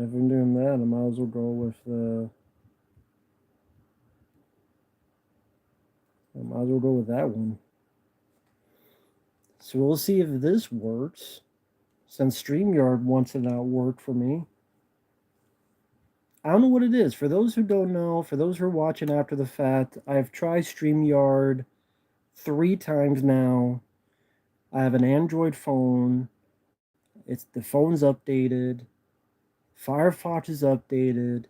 If I'm doing that, I might as well go with the. I might as well go with that one. So we'll see if this works. Since StreamYard once it not worked for me. I don't know what it is. For those who don't know, for those who are watching after the fact, I've tried StreamYard 3 times now. I have an Android phone. It's the phone's updated. Firefox is updated.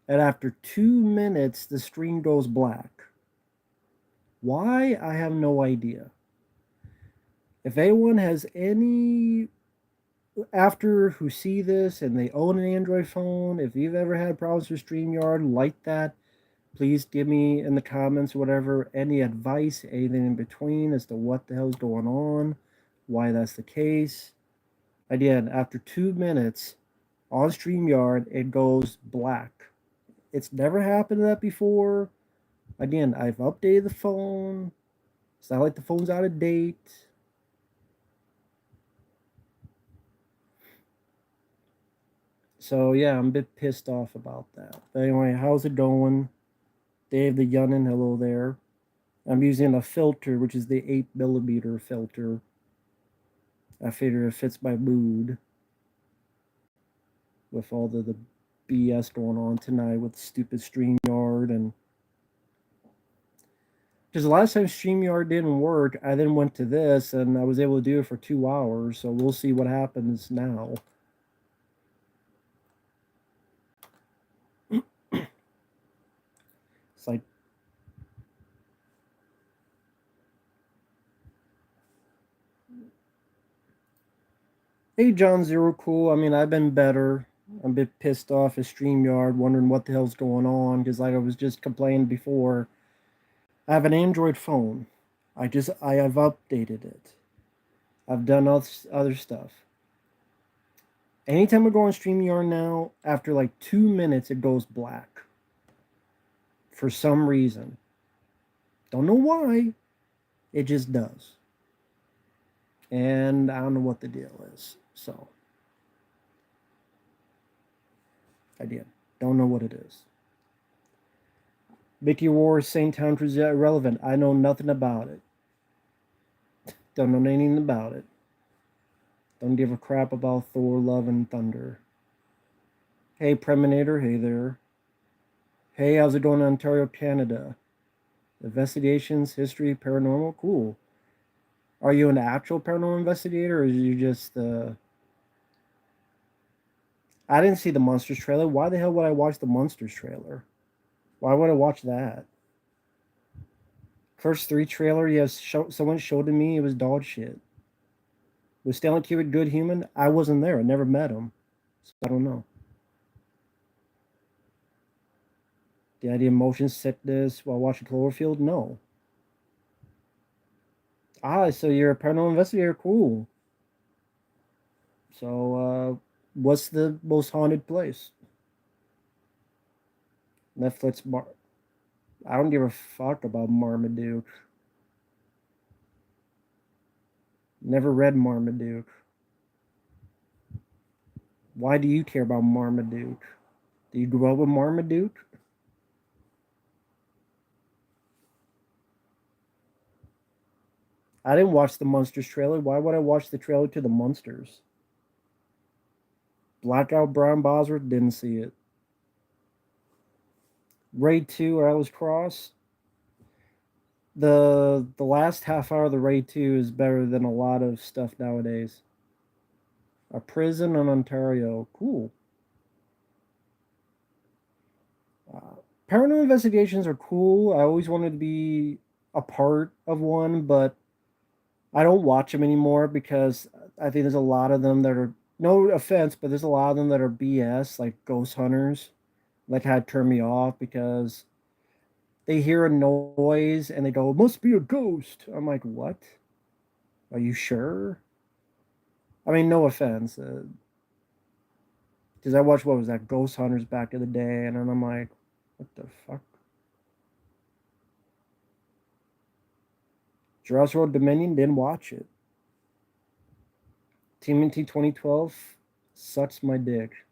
And after 2 minutes, the screen goes black. Why? I have no idea. If anyone has any after who see this and they own an Android phone, if you've ever had problems with StreamYard like that, please give me in the comments, whatever, any advice, anything in between as to what the hell's going on, why that's the case. Again, after 2 minutes on StreamYard, it goes black. It's never happened to that before. Again, I've updated the phone. It's not like the phone's out of date. So yeah, I'm a bit pissed off about that. But anyway, how's it going? Dave the Yunnin, hello there. I'm using a filter, which is the 8mm filter. I figure it fits my mood with all the BS going on tonight with stupid StreamYard. And because the last time StreamYard didn't work, I then went to this and I was able to do it for 2 hours. So we'll see what happens now. It's like, hey, John Zero Cool. I mean, I've been better. I'm a bit pissed off at StreamYard, wondering what the hell's going on. Because, like I was just complaining before, I have an Android phone. I have updated it. I've done other stuff. Anytime I go on StreamYard now, after like 2 minutes, it goes black. For some reason. Don't know why. It just does. And I don't know what the deal is. So, I did. Don't know what it is. Mickey Rourke St. Townsend's irrelevant. I know nothing about it. Don't know anything about it. Don't give a crap about Thor, Love, and Thunder. Hey, Preminator. Hey there. Hey, how's it going in Ontario, Canada? Investigations, history, paranormal? Cool. Are you an actual paranormal investigator, or are you just I didn't see the Monsters trailer. Why the hell would I watch the Monsters trailer? Why would I watch that? First three trailer, yes, someone showed to me it was dog shit. Was Stanley Kubrick good human? I wasn't there. I never met him, so I don't know. Did I have motion sickness while watching Cloverfield? No. Ah, so you're a paranormal investigator. Cool. So, what's the most haunted place? Netflix. I don't give a fuck about Marmaduke. Never read Marmaduke. Why do you care about Marmaduke? Do you grow up with Marmaduke? I didn't watch the Monsters trailer. Why would I watch the trailer to the Monsters? Blackout Brown Bosworth didn't see it. Raid 2 or Ellis Cross. The last half hour of the Raid 2 is better than a lot of stuff nowadays. A prison in Ontario. Cool. Paranormal investigations are cool. I always wanted to be a part of one, but I don't watch them anymore because I think there's a lot of them that are no offense, but there's a lot of them that are BS, like ghost hunters. Like had turned me off because they hear a noise and they go, "It must be a ghost." I'm like, "What? Are you sure?" I mean, no offense, because I watched what was that Ghost Hunters back in the day, and then I'm like, "What the fuck?" Jurassic World Dominion didn't watch it. TMNT 2012 sucks my dick.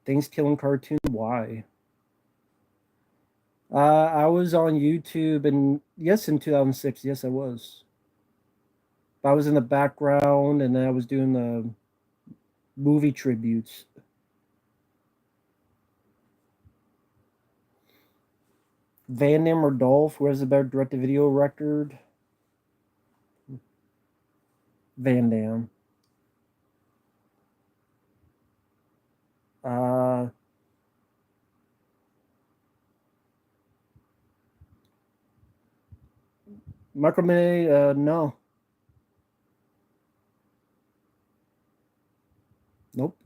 Things killing cartoon. Why? I was on YouTube, and yes, in 2006, yes, I was. I was in the background, and I was doing the movie tributes. Van Damme or Dolph, who has the better direct-to-video record? Van Damme. Uh, Michael May, no. Nope.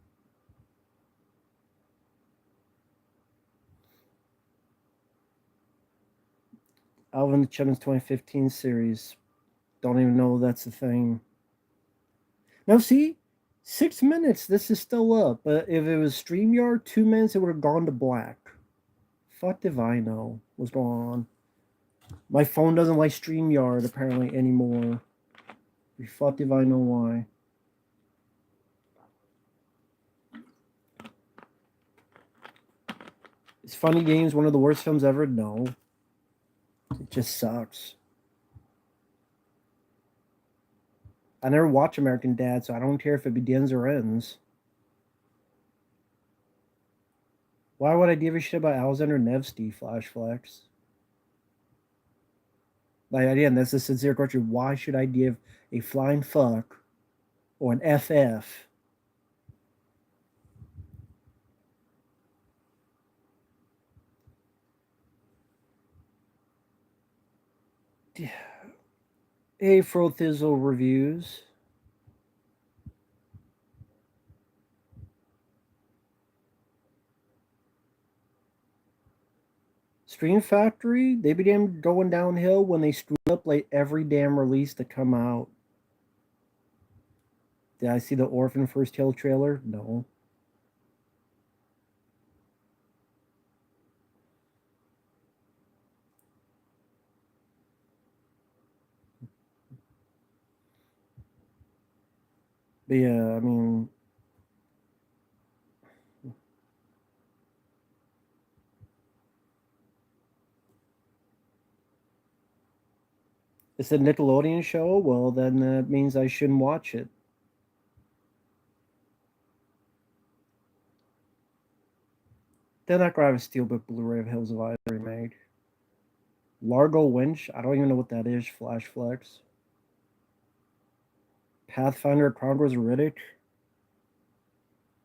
Alvin and the Chipmunks 2015 series. Don't even know that's a thing. Now, see, 6 minutes, this is still up. But if it was StreamYard, 2 minutes, it would have gone to black. Fuck if I know what's going on. My phone doesn't like StreamYard apparently anymore. Fuck if I know why. Is Funny Games one of the worst films ever? No. It just sucks. I never watch American Dad, so I don't care if it begins or ends. Why would I give a shit about Alexander Nevsky Flash Flex? Like, again, that's a sincere question. Why should I give a flying fuck or an FF? Hey, Frothizzle reviews. Stream Factory, they began going downhill when they screwed up like every damn release to come out. Did I see the Orphan First Tale trailer? No. But yeah, I mean, it's a Nickelodeon show. Well, then that means I shouldn't watch it. Then I grab a Steelbook Blu-ray of Hills of Ice remake. Largo Winch. I don't even know what that is. Flash Flex. Pathfinder Chronicles of Riddick.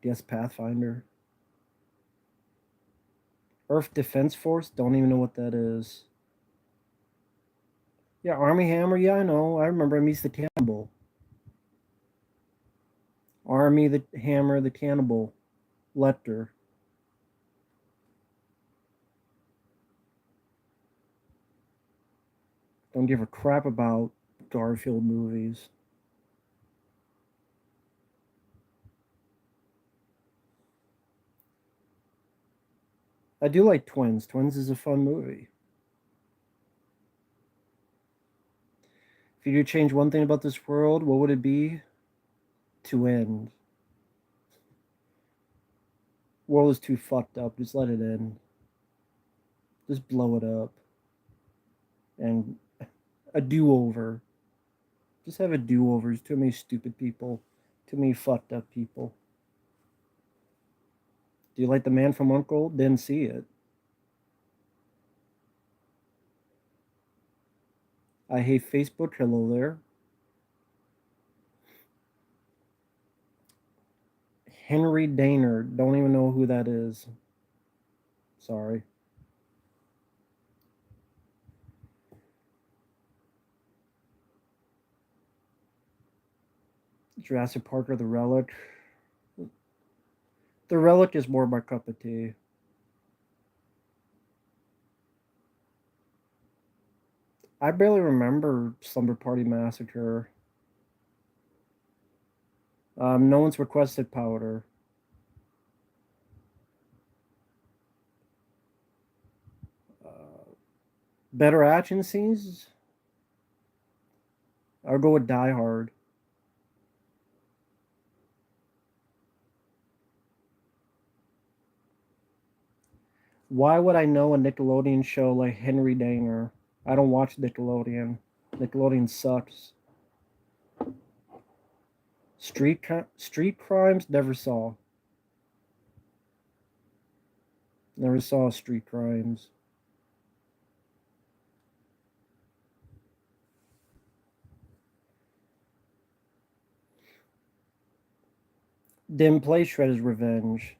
Yes, Pathfinder. Earth Defense Force. Don't even know what that is. Yeah, Army Hammer. Yeah, I know. I remember him. He's the cannibal. Army the Hammer, the cannibal. Lecter. Don't give a crap about Garfield movies. I do like Twins. Twins is a fun movie. If you could change one thing about this world, what would it be? To end. World is too fucked up. Just let it end. Just blow it up. And a do-over. Just have a do-over. There's too many stupid people. Too many fucked up people. Do you like The Man from Uncle? Didn't see it. I hate Facebook. Hello there. Henry Daner. Don't even know who that is. Sorry. Jurassic Park or The Relic. The Relic is more my cup of tea. I barely remember Slumber Party Massacre. No one's requested Powder. Better action scenes? I'll go with Die Hard. Why would I know a Nickelodeon show like Henry Danger? I don't watch Nickelodeon. Nickelodeon sucks. Street Crimes, never saw. Never saw Street Crimes. Didn't play Shredder's Revenge.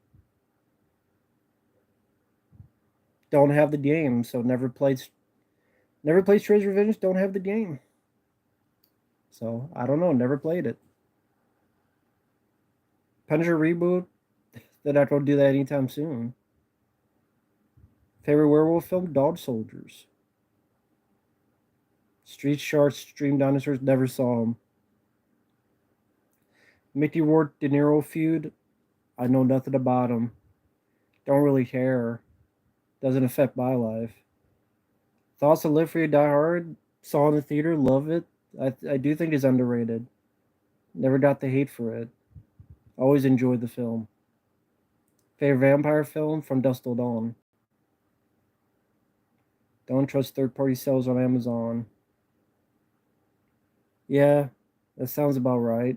Don't have the game, so never played. Never played Shredder's Revenge. Don't have the game, so I don't know. Never played it. Punisher reboot. They're not going to do that anytime soon. Favorite werewolf film? Dog Soldiers. Street Sharks, Stream Dinosaurs. Never saw them. Mickey Rourke De Niro feud. I know nothing about him. Don't really care. Doesn't affect my life. Thoughts to Live Free or Die Hard. Saw in the theater. Love it. I do think it's underrated. Never got the hate for it. Always enjoyed the film. Favorite vampire film? From Dusk Till Dawn. Don't trust third party sales on Amazon. Yeah, that sounds about right.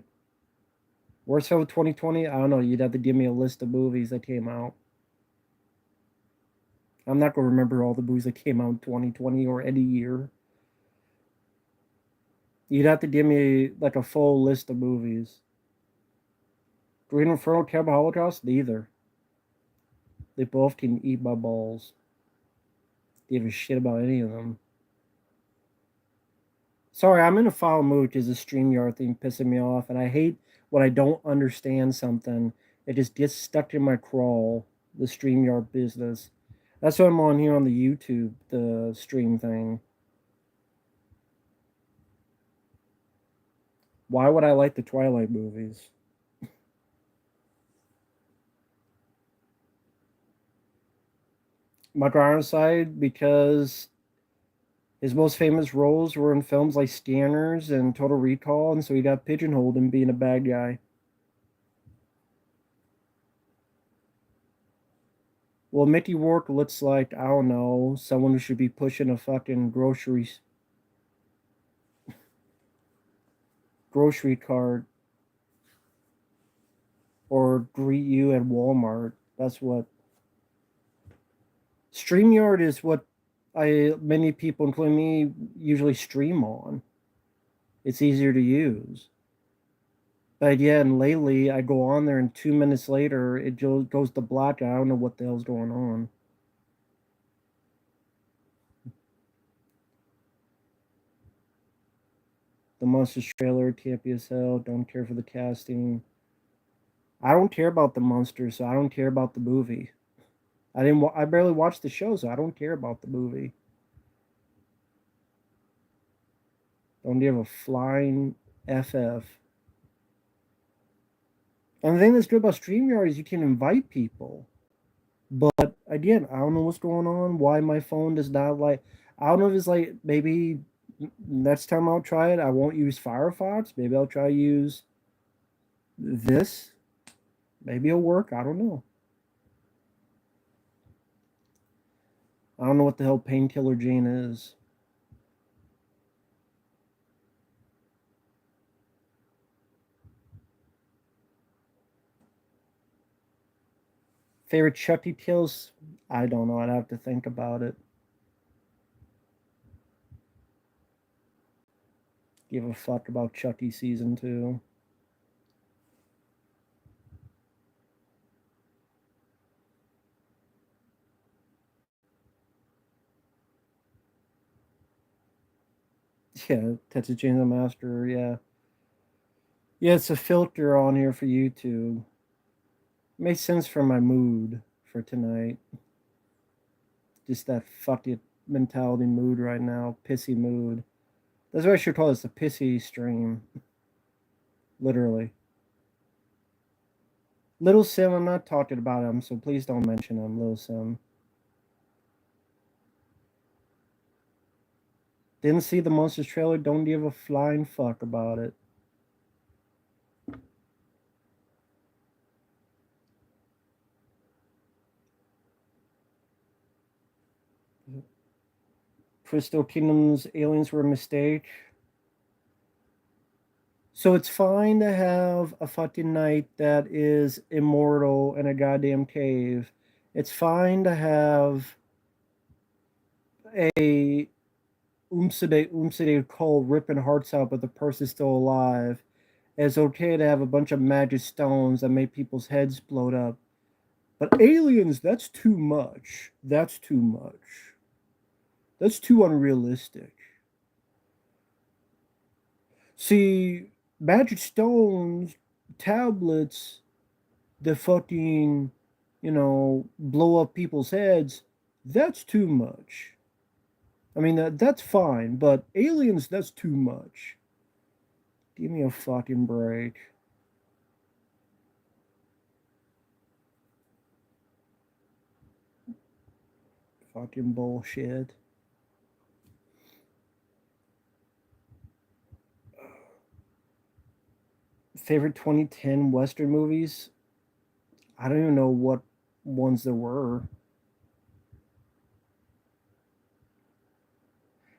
Worst film of 2020? I don't know. You'd have to give me a list of movies that came out. I'm not going to remember all the movies that came out in 2020 or any year. You'd have to give me like a full list of movies. Green Inferno, Cannibal Holocaust? Neither. They both can eat my balls. Give a shit about any of them. Sorry, I'm in a foul mood because the StreamYard thing pissing me off, and I hate when I don't understand something. It just gets stuck in my crawl, the StreamYard business. That's what I'm on here on the YouTube, the stream thing. Why would I like the Twilight movies? Michael Ironside, because his most famous roles were in films like Scanners and Total Recall, and so he got pigeonholed in being a bad guy. Well, Mickey Rourke looks like, I don't know, someone who should be pushing a fucking grocery cart or greet you at Walmart. That's what StreamYard is, what I many people, including me, usually stream on. It's easier to use. But yeah, and lately I go on there and 2 minutes later it goes to black. I don't know what the hell's going on. The Monsters trailer, campy as hell. Don't care for the casting. I don't care about the monsters, so I don't care about the movie. I didn't. I barely watched the show, so I don't care about the movie. Don't give a flying ff. And the thing that's good about StreamYard is you can invite people. But again, I don't know what's going on. Why my phone does not like. I don't know if it's like maybe next time I'll try it. I won't use Firefox. Maybe I'll try to use this. Maybe it'll work. I don't know. I don't know what the hell Painkiller Jane is. Favorite Chucky Tales? I don't know. I'd have to think about it. Give a fuck about Chucky season 2. Yeah, Texas Chainsaw Master. Yeah, yeah. It's a filter on here for YouTube. Makes sense for my mood for tonight. Just that fuck it mentality mood right now. Pissy mood. That's what I should call this, a pissy stream. Literally. Little Sim, I'm not talking about him, so please don't mention him, Little Sim. Didn't see the Monsters trailer, don't give a flying fuck about it. Crystal Kingdom's aliens were a mistake. So it's fine to have a fucking knight that is immortal in a goddamn cave. It's fine to have a Umside cult ripping hearts out, but the person's still alive. It's okay to have a bunch of magic stones that make people's heads blow up. But aliens, that's too much. That's too much. That's too unrealistic. See, magic stones, tablets, the fucking, blow up people's heads, that's too much. I mean, that's fine, but aliens, that's too much. Give me a fucking break. Fucking bullshit. Favorite 2010 Western movies? I don't even know what ones there were.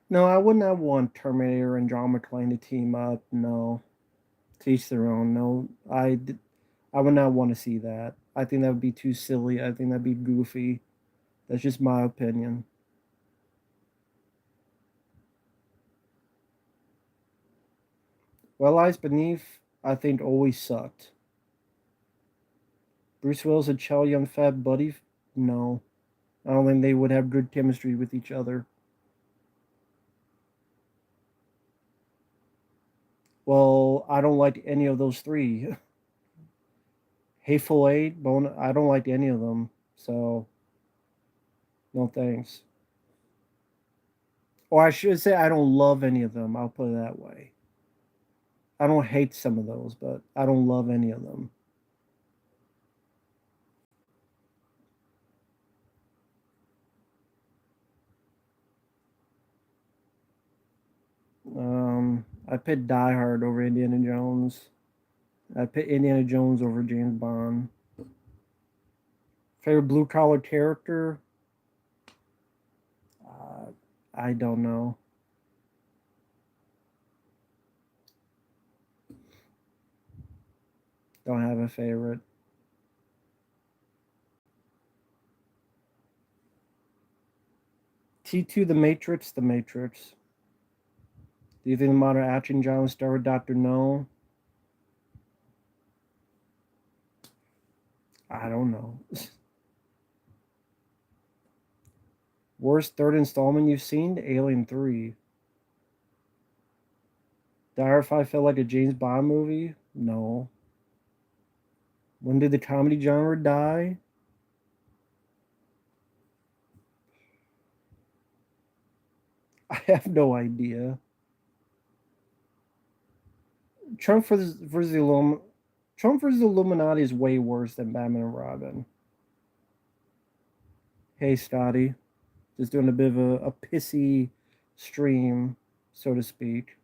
No, I would not want Terminator and John McClane to team up. No, to each their own. No, I would not want to see that. I think that would be too silly. I think that'd be goofy. That's just my opinion. What Lies Beneath, I think, always sucked. Bruce Willis and Chow Yun Fat Buddy, no. I don't think they would have good chemistry with each other. Well, I don't like any of those three. Hateful Eight, Bone, I don't like any of them. So, no thanks. Or I should say, I don't love any of them. I'll put it that way. I don't hate some of those, but I don't love any of them. I put Die Hard over Indiana Jones. I put Indiana Jones over James Bond. Favorite blue collar character? Uh, I don't know. Don't have a favorite. T2 The Matrix, The Matrix. Do you think the modern action genre star with Dr. No? I don't know. Worst third installment you've seen? Alien 3. Die Hard 5 felt like a James Bond movie? No. When did the comedy genre die? I have no idea. Trump versus the Trump versus the Illuminati is way worse than Batman and Robin. Hey, Scotty. Just doing a bit of a pissy stream, so to speak.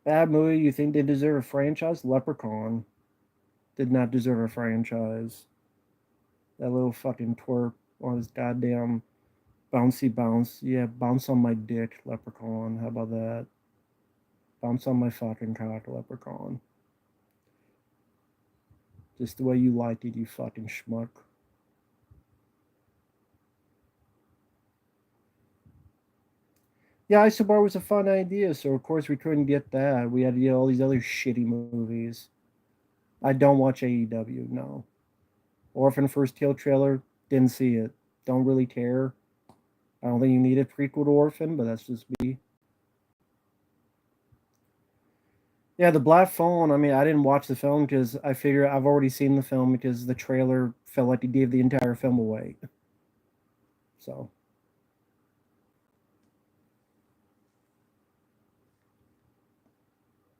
Bad movie, you think they deserve a franchise? Leprechaun did not deserve a franchise. That little fucking twerp on his goddamn bouncy bounce. Yeah, bounce on my dick, Leprechaun. How about that? Bounce on my fucking cock, Leprechaun. Just the way you like it, you fucking schmuck. Yeah, Isobar was a fun idea, so of course we couldn't get that. We had to get all these other shitty movies. I don't watch AEW, no. Orphan First Kill trailer, didn't see it. Don't really care. I don't think you need a prequel to Orphan, but that's just me. Yeah, the Black Phone. I mean, I didn't watch the film because I figure I've already seen the film because the trailer felt like it gave the entire film away. So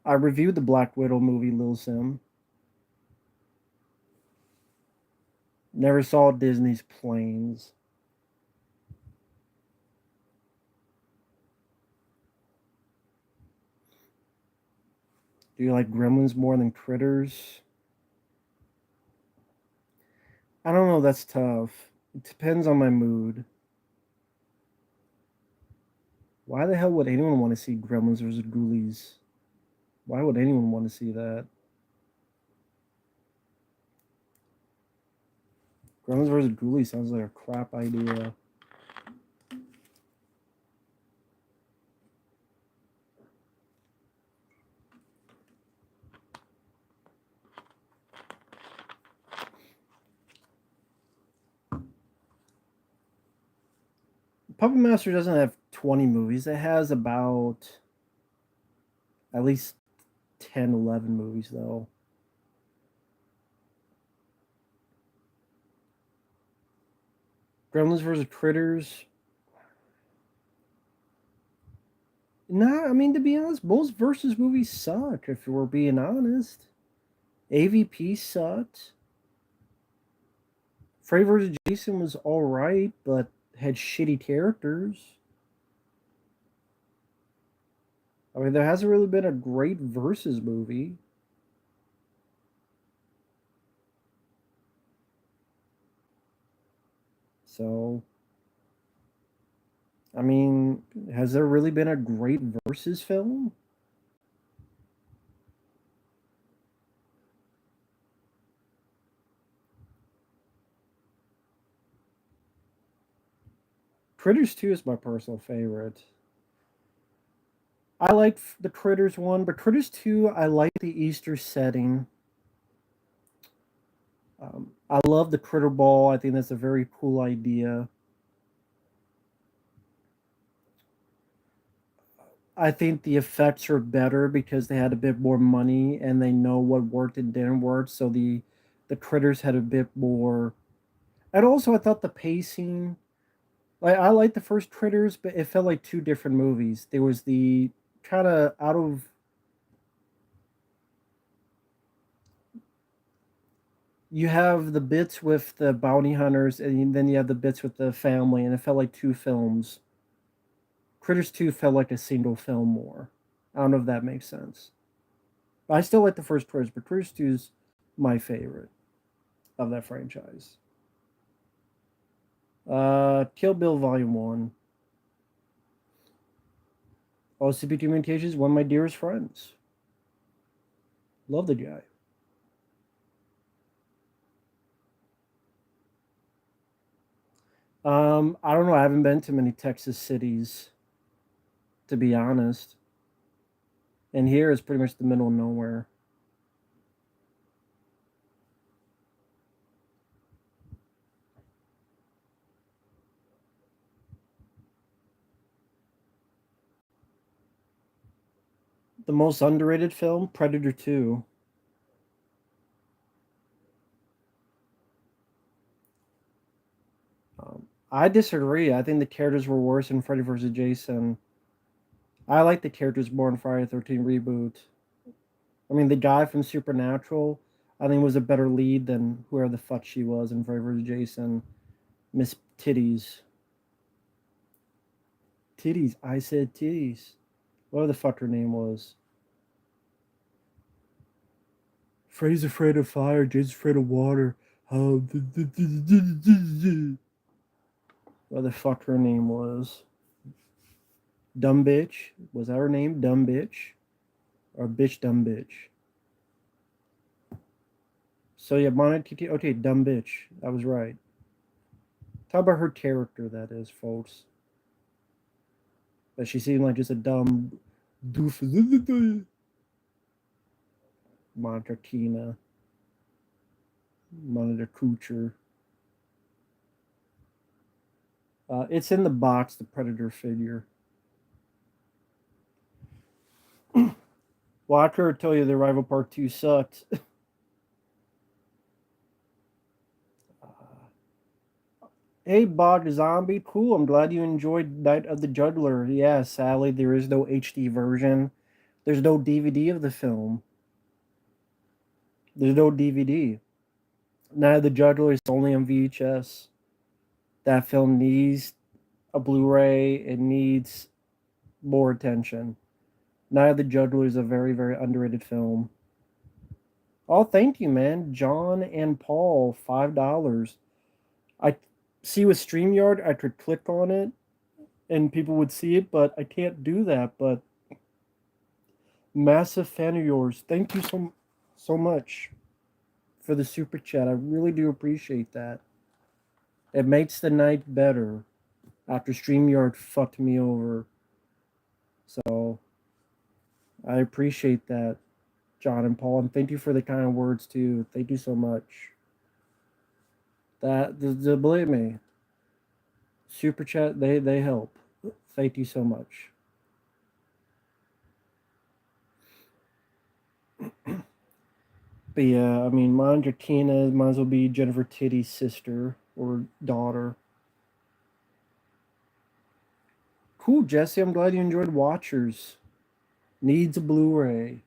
I reviewed the Black Widow movie, Lil Sim. Never saw Disney's Planes. Do you like Gremlins more than Critters? I don't know. That's tough. It depends on my mood. Why the hell would anyone want to see Gremlins versus Ghoulies? Why would anyone want to see that? Gremlins versus Ghoulies sounds like a crap idea. Puppet Master doesn't have 20 movies. It has about at least 10, 11 movies, though. Gremlins versus Critters. Nah, I mean, to be honest, most versus movies suck, if we're being honest. AVP sucked. Freddy vs. Jason was alright, but had shitty characters. I mean, there hasn't really been a great versus movie. So, I mean, has there really been a great versus film? Critters 2 is my personal favorite. I like the Critters one, but Critters 2, I like the Easter setting. I love the Critter Ball. I think that's a very cool idea. I think the effects are better because they had a bit more money and they know what worked and didn't work. So the critters had a bit more. And also, I thought the pacing. Like I liked the first Critters, but it felt like two different movies. There was the kind of out of. You have the bits with the bounty hunters, and then you have the bits with the family, and it felt like two films. Critters 2 felt like a single film more. I don't know if that makes sense. I still like the first Critters, but Critters 2 is my favorite of that franchise. Kill Bill Volume 1. OCP Communications, one of my dearest friends. Love the guy. I don't know. I haven't been to many Texas cities, to be honest. And here is pretty much the middle of nowhere. The most underrated film, Predator 2. I disagree. I think the characters were worse in Freddy vs. Jason. I like the characters more in Friday the 13th reboot. I mean, the guy from Supernatural, I think, was a better lead than whoever the fuck she was in Freddy vs. Jason. Miss Titties. Titties. I said titties. Whatever the fuck her name was. Freddy's afraid of fire, Jason's afraid of water. What the fuck her name was. Dumb bitch. Was that her name? Dumb bitch? Or bitch dumb bitch? So yeah, Monica TT. Okay, dumb bitch. I was right. Talk about her character, that is, folks. But she seemed like just a dumb doofus. Monica Tina. Monica Coocher. It's in the box, the Predator figure. Well, I could tell you the Arrival Part 2 sucked. Hey, Bog Zombie, cool. I'm glad you enjoyed Night of the Juggler. Yeah, sadly, there is no HD version. There's no DVD of the film. There's no DVD. Night of the Juggler is only on VHS. That film needs a Blu ray, it needs more attention. Night of the Juggler is a very, very underrated film. Oh, thank you, man. John and Paul, $5. I see with StreamYard, I could click on it and people would see it, but I can't do that. But massive fan of yours. Thank you so much for the super chat. I really do appreciate that. It makes the night better after StreamYard fucked me over. So I appreciate that, John and Paul, and thank you for the kind words too. Thank you so much. Believe me, super chat they help. Thank you so much. But yeah, I mean, Mondra Tina might as well be Jennifer Titty's sister or daughter. Cool, Jesse. I'm glad you enjoyed Watchers. Needs a Blu-ray.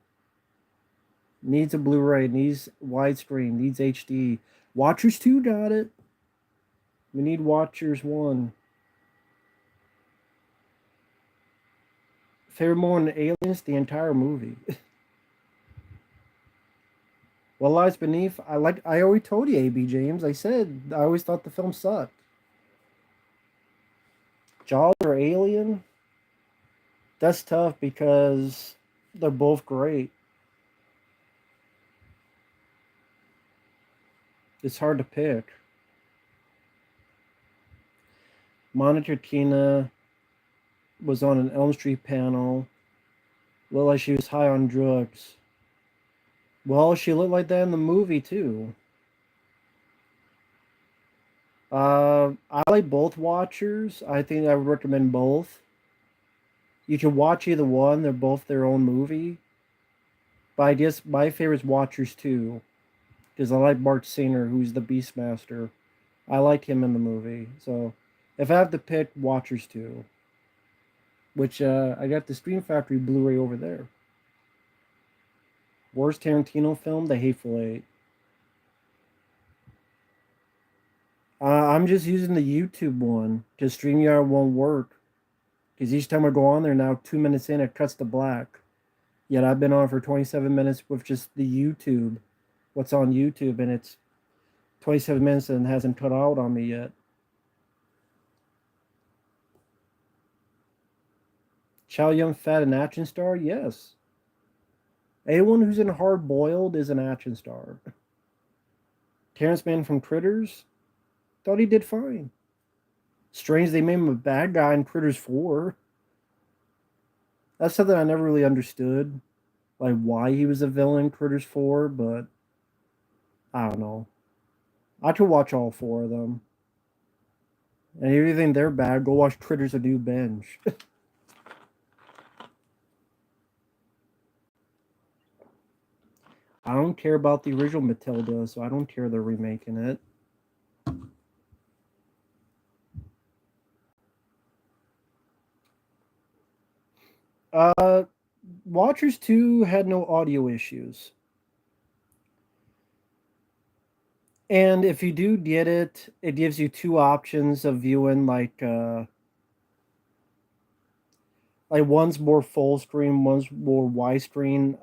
Needs a Blu-ray. Needs widescreen. Needs HD. Watchers 2 got it. We need Watchers 1. Favorite more than Aliens, the entire movie. What Lies Beneath? I already told you, AB James. I said I always thought the film sucked. Jaws or Alien? That's tough because they're both great. It's hard to pick. Monica Tina was on an Elm Street panel. Looked like she was high on drugs. Well, she looked like that in the movie too. I like both Watchers. I think I would recommend both. You can watch either one. They're both their own movie. But I guess my favorite is Watchers 2. Because I like Mark Singer, who's the Beastmaster. I like him in the movie. So if I have to pick, Watchers 2. Which I got the Scream Factory Blu-ray over there. Worst Tarantino film, The Hateful Eight. I'm just using the YouTube one because StreamYard won't work. Because each time I go on there now, 2 minutes in, it cuts to black. Yet I've been on for 27 minutes with just the YouTube, what's on YouTube, and it's 27 minutes and hasn't cut out on me yet. Chow Yun Fat an action star? Yes. Anyone who's in Hard Boiled is an action star. Terrence Mann from Critters? Thought he did fine. Strange they made him a bad guy in Critters 4. That's something I never really understood. Like why he was a villain in Critters 4, but I don't know. I could watch all four of them. And if you think they're bad, go watch Critters A New Binge. I don't care about the original Matilda, so I don't care they're remaking it. Watchers 2 had no audio issues. And if you do get it, it gives you two options of viewing like one's more full screen, one's more widescreen.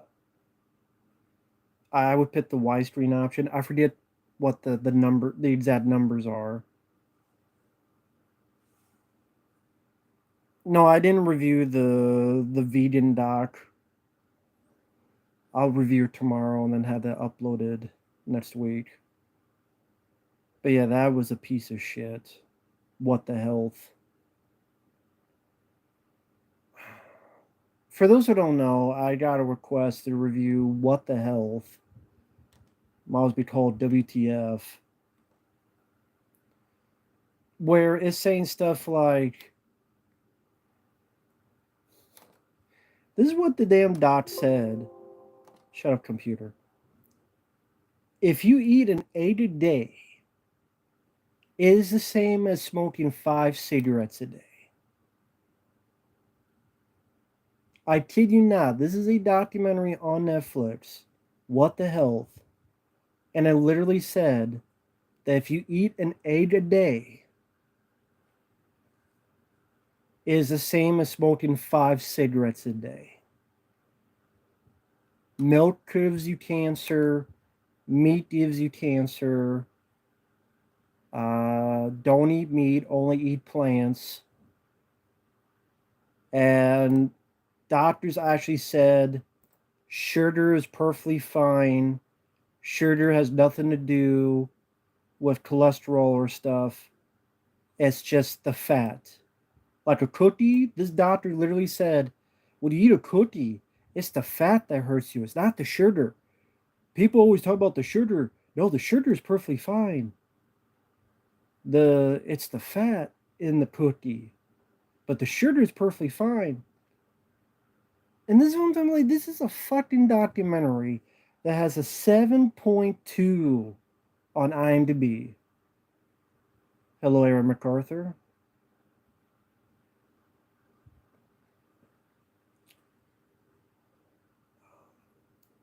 I would pick the widescreen option. I forget what the exact numbers are. No, I didn't review the vegan doc. I'll review it tomorrow and then have that uploaded next week. But yeah, that was a piece of shit. What the health? For those who don't know, I got a request to review What the Health. Might be called WTF. Where it's saying stuff like, this is what the damn doc said. Shut up, computer. If you eat an egg a day, it is the same as smoking 5 cigarettes a day. I kid you not, this is a documentary on Netflix. What the Health? And it literally said that if you eat an egg a day, it is the same as smoking 5 cigarettes a day. Milk gives you cancer. Meat gives you cancer. Don't eat meat, only eat plants. And doctors actually said sugar is perfectly fine. Sugar has nothing to do with cholesterol or stuff. It's just the fat. Like a cookie, this doctor literally said, when you eat a cookie, it's the fat that hurts you. It's not the sugar. People always talk about the sugar. No, the sugar is perfectly fine. It's the fat in the cookie, but the sugar is perfectly fine. And this is what I'm like. This is a fucking documentary that has a 7.2 on IMDb. Hello, Aaron MacArthur.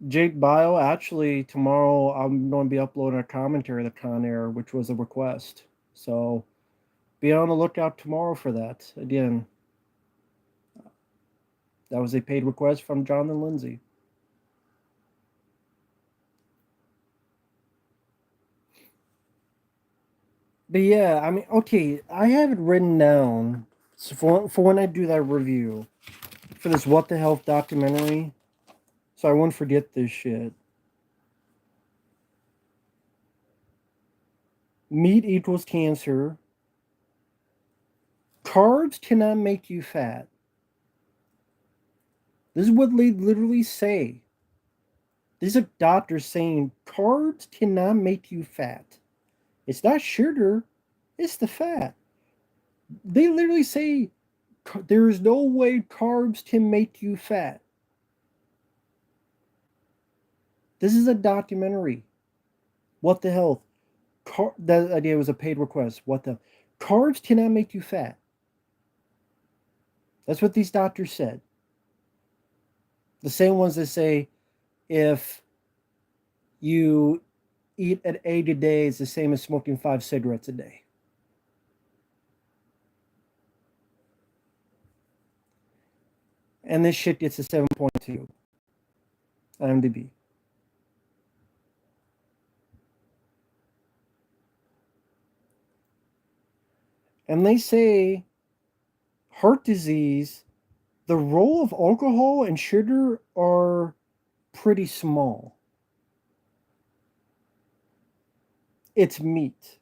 Jake Bio, actually, tomorrow I'm going to be uploading a commentary of the Con Air, which was a request. So be on the lookout tomorrow for that. Again, that was a paid request from Jonathan Lindsay. But yeah, I mean, okay, I have it written down so for when I do that review for this What the Health documentary, so I won't forget this shit. Meat equals cancer. Carbs cannot make you fat. This is what they literally say. These are doctors saying carbs cannot make you fat. It's not sugar, it's the fat. They literally say there is no way carbs can make you fat. This is a documentary. What the hell? That idea was a paid request. What the? Carbs cannot make you fat. That's what these doctors said. The same ones that say if you eat at 80 a day, it's the same as smoking 5 cigarettes a day. And this shit gets a 7.2 IMDb. And they say heart disease, the role of alcohol and sugar are pretty small. It's meat.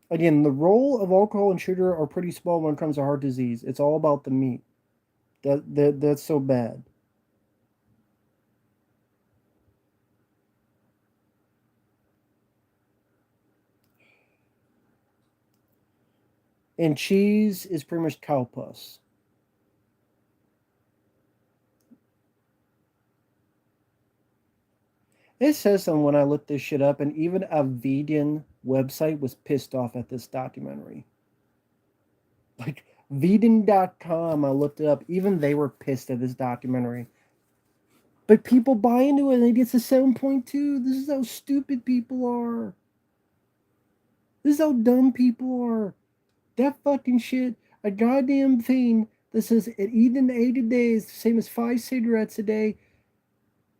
Again, the role of alcohol and sugar are pretty small when it comes to heart disease. It's all about the meat. That's so bad. And cheese is pretty much cow puss. It says something when I looked this shit up, and even a vegan website was pissed off at this documentary. Like vegan.com, I looked it up, even they were pissed at this documentary. But people buy into it and it gets a 7.2. This is how stupid people are. This is how dumb people are. That fucking shit, a goddamn thing that says it eaten in 80 days, the same as 5 cigarettes a day.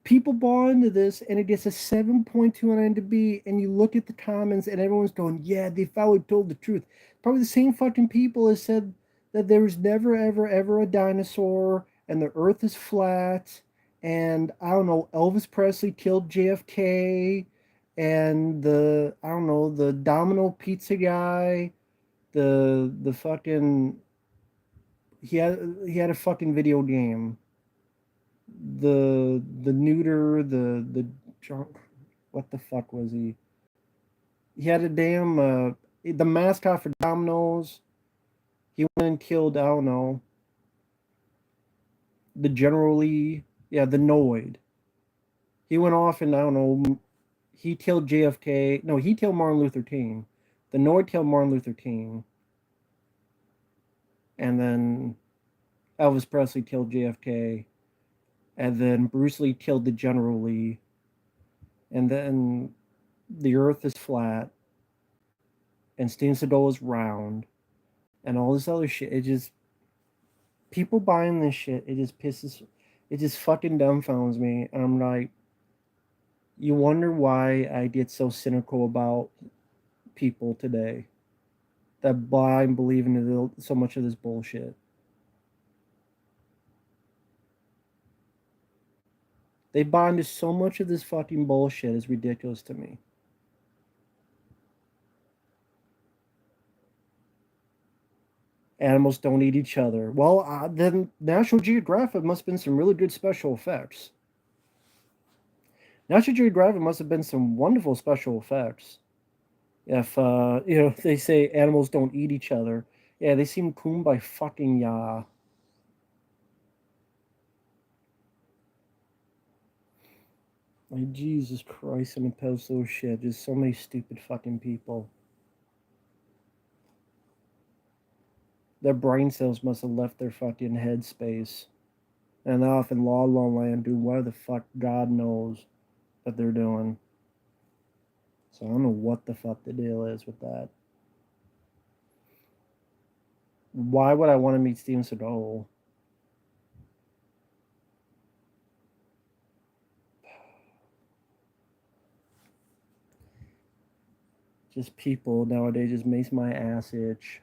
People bought into this and it gets a 7.2 on IMDb, and you look at the comments and everyone's going, yeah, they finally told the truth. Probably the same fucking people that said that there was never, ever, ever a dinosaur and the earth is flat. And I don't know, Elvis Presley killed JFK, and I don't know, the Domino Pizza guy, the fucking, he had a fucking video game, the neuter, the junk, what the fuck was he? He had a damn the mascot for Domino's. He went and killed, I don't know, the General Lee, yeah, the Noid. He went off and I don't know, he killed JFK. No, he killed Martin Luther King. The Noid killed Martin Luther King, and then Elvis Presley killed JFK, and then Bruce Lee killed the General Lee, and then the Earth is flat, and Steven Seagal is round, and all this other shit. It just, people buying this shit. It just pisses. It just fucking dumbfounds me. And I'm like, you wonder why I get so cynical about people today that buy and believe in so much of this bullshit. They buy into so much of this fucking bullshit is ridiculous to me. Animals don't eat each other. Well, then National Geographic must have been some really good special effects. National Geographic must have been some wonderful special effects. If they say animals don't eat each other, yeah, they seem by fucking ya. Like Jesus Christ, and post those shit. Just so many stupid fucking people. Their brain cells must have left their fucking head space. And they're off in La La Land doing whatever the fuck God knows that they're doing. So I don't know what the fuck the deal is with that. Why would I want to meet Steven Seagal? Just people nowadays just makes my ass itch.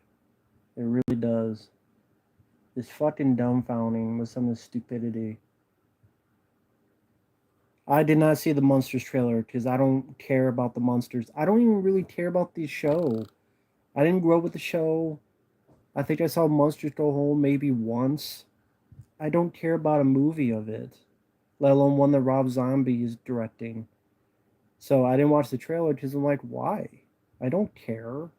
It really does. It's fucking dumbfounding with some of the stupidity. I did not see the Monsters trailer because I don't care about the Monsters. I don't even really care about the show. I didn't grow up with the show. I think I saw Monsters Go Home maybe once. I don't care about a movie of it, let alone one that Rob Zombie is directing. So I didn't watch the trailer because I'm like, why? I don't care.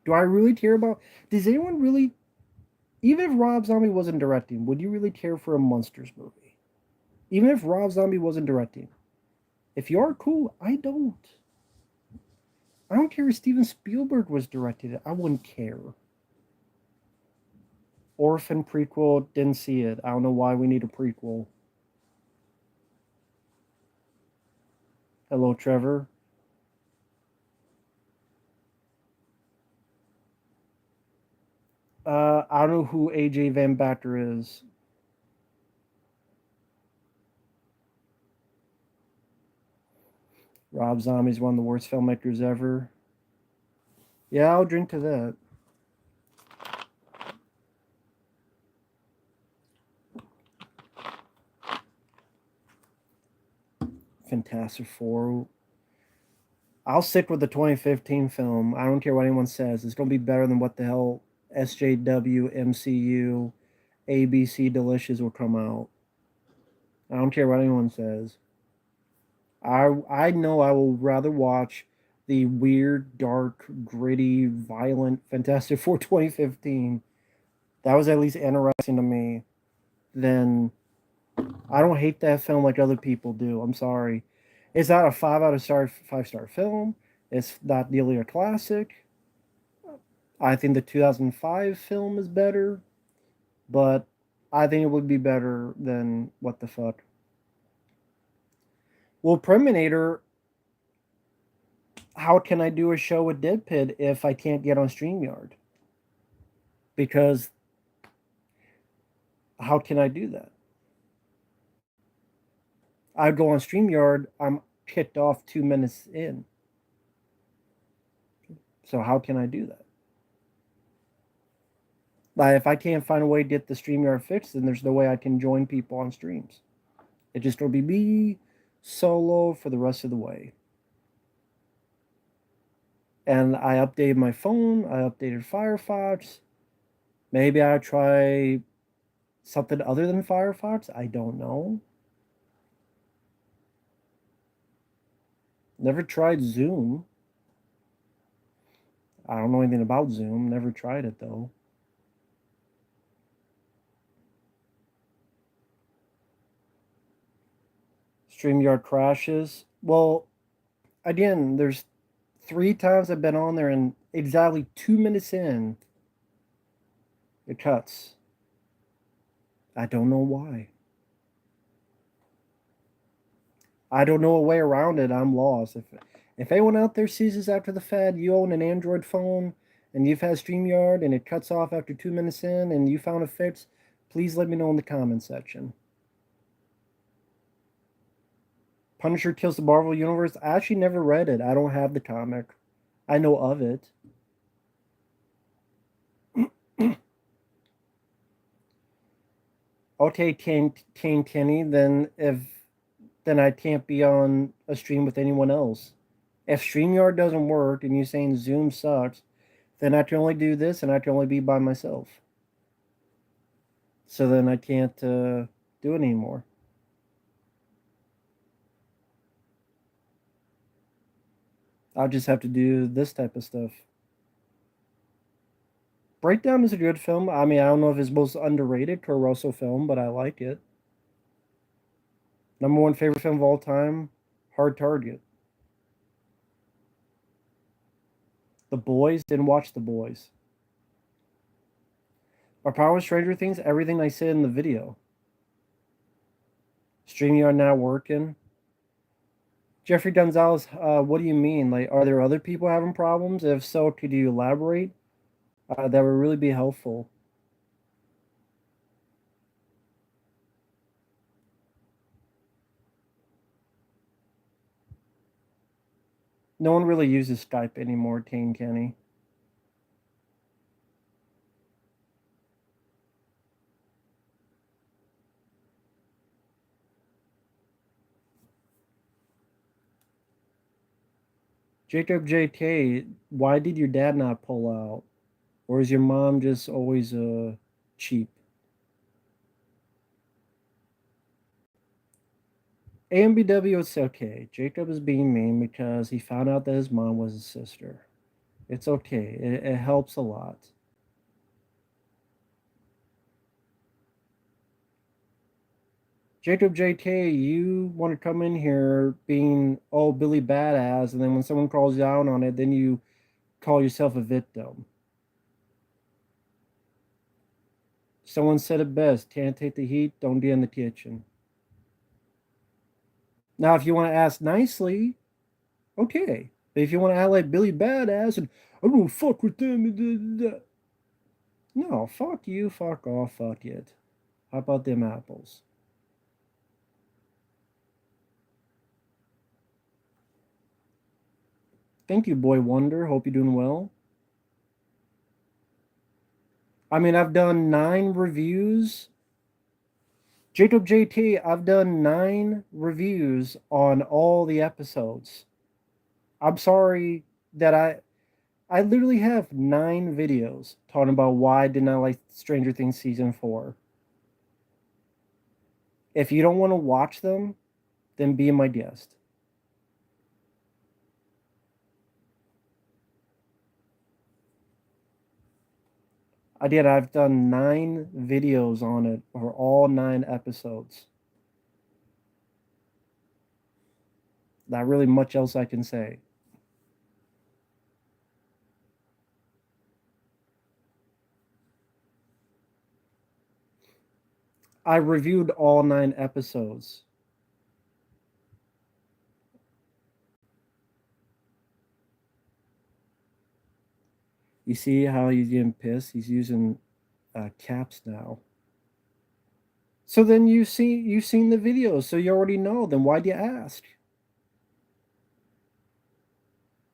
Do I really care about? Does anyone really? Even if Rob Zombie wasn't directing, would you really care for a Monsters movie? Even if Rob Zombie wasn't directing, if you are cool, I don't. I don't care if Steven Spielberg was directing it. I wouldn't care. Orphan prequel, didn't see it. I don't know why we need a prequel. Hello, Trevor. I don't know who AJ Van Bacter is. Rob Zombie's one of the worst filmmakers ever. Yeah, I'll drink to that. Fantastic Four. I'll stick with the 2015 film. I don't care what anyone says. It's going to be better than what the hell SJW, MCU, ABC Delicious will come out. I don't care what anyone says. I know I will rather watch the weird, dark, gritty, violent Fantastic Four 2015. That was at least interesting to me. Than I don't hate that film like other people do. I'm sorry. It's not a 5 star film. It's not nearly a classic. I think the 2005 film is better, but I think it would be better than what the fuck. Well, Preminator, how can I do a show with Deadpit if I can't get on StreamYard? Because how can I do that? I go on StreamYard, I'm kicked off 2 minutes in. So how can I do that? Like if I can't find a way to get the StreamYard fixed, then there's no way I can join people on streams. It just will be me solo for the rest of the way. And I updated my phone, I updated Firefox. Maybe I try something other than Firefox. I don't know. Never tried Zoom. I don't know anything about Zoom. Never tried it though. StreamYard crashes. Well, again, there's 3 times I've been on there, and exactly 2 minutes in, it cuts. I don't know why. I don't know a way around it. I'm lost. If anyone out there sees this after the fact, you own an Android phone and you've had StreamYard and it cuts off after 2 minutes in and you found a fix, please let me know in the comment section. Punisher Kills the Marvel Universe. I actually never read it. I don't have the comic. I know of it. Okay, Kane Kenny. Then I can't be on a stream with anyone else. If StreamYard doesn't work and you're saying Zoom sucks, then I can only do this and I can only be by myself. So then I can't do it anymore. I'll just have to do this type of stuff. Breakdown is a good film. I mean, I don't know if it's most underrated Kurt Russell film, but I like it. Number one favorite film of all time, Hard Target. The Boys, didn't watch The Boys. Our Power Stranger Things, everything I said in the video. StreamYard not working. Jeffrey Gonzalez, what do you mean? Like, are there other people having problems? If so, could you elaborate? That would really be helpful. No one really uses Skype anymore, Tane Kenny. Jacob JK, why did your dad not pull out? Or is your mom just always cheap? AMBW, it's okay. Jacob is being mean because he found out that his mom was his sister. It's okay. It helps a lot. Jacob JK, you want to come in here being, oh, Billy Badass, and then when someone calls you out on it, then you call yourself a victim. Someone said it best, can't take the heat, don't get in the kitchen. Now, if you want to ask nicely, okay. But if you want to act like Billy Badass and I don't fuck with them, no, fuck you, fuck off, fuck it. How about them apples? Thank you, Boy Wonder. Hope you're doing well. I mean, I've done 9 reviews. Jacob JT, I've done 9 reviews on all the episodes. I'm sorry that I literally have 9 videos talking about why I did not like Stranger Things season 4. If you don't want to watch them, then be my guest. I did. I've done 9 videos on it for all 9 episodes. Not really much else I can say. I reviewed all 9 episodes. You see how he's getting pissed? He's using caps now. So then you've seen the video, so you already know. Then why'd you ask?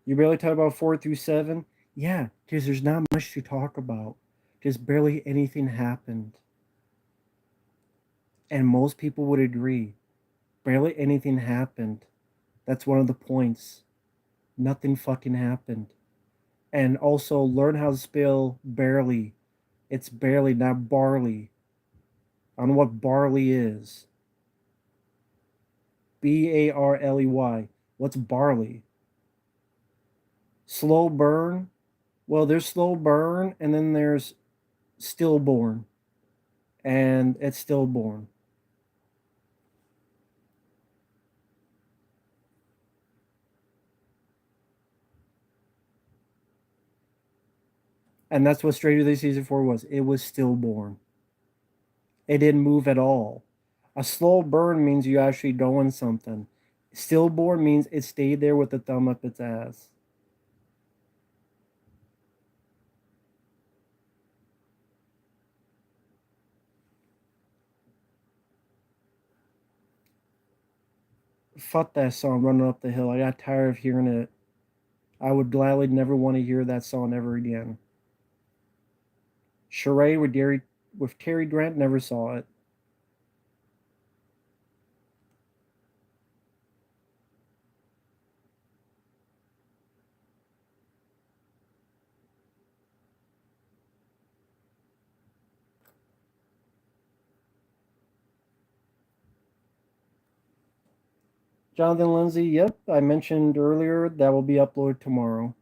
You barely talk about 4 through 7? Yeah, because there's not much to talk about. Because barely anything happened. And most people would agree. Barely anything happened. That's one of the points. Nothing fucking happened. And also learn how to spell barely. It's barely, not barley. I don't know what barley is. Barley. What's barley? Slow burn? Well, there's slow burn and then there's stillborn. And it's stillborn. And that's what Stranger Things season 4 was. It was stillborn. It didn't move at all. A slow burn means you actually doing something. Stillborn means it stayed there with the thumb up its ass. Fuck that song, Running Up the Hill. I got tired of hearing it. I would gladly never want to hear that song ever again. Charade with Terry Grant, never saw it. Jonathan Lindsay, yep, I mentioned earlier that will be uploaded tomorrow.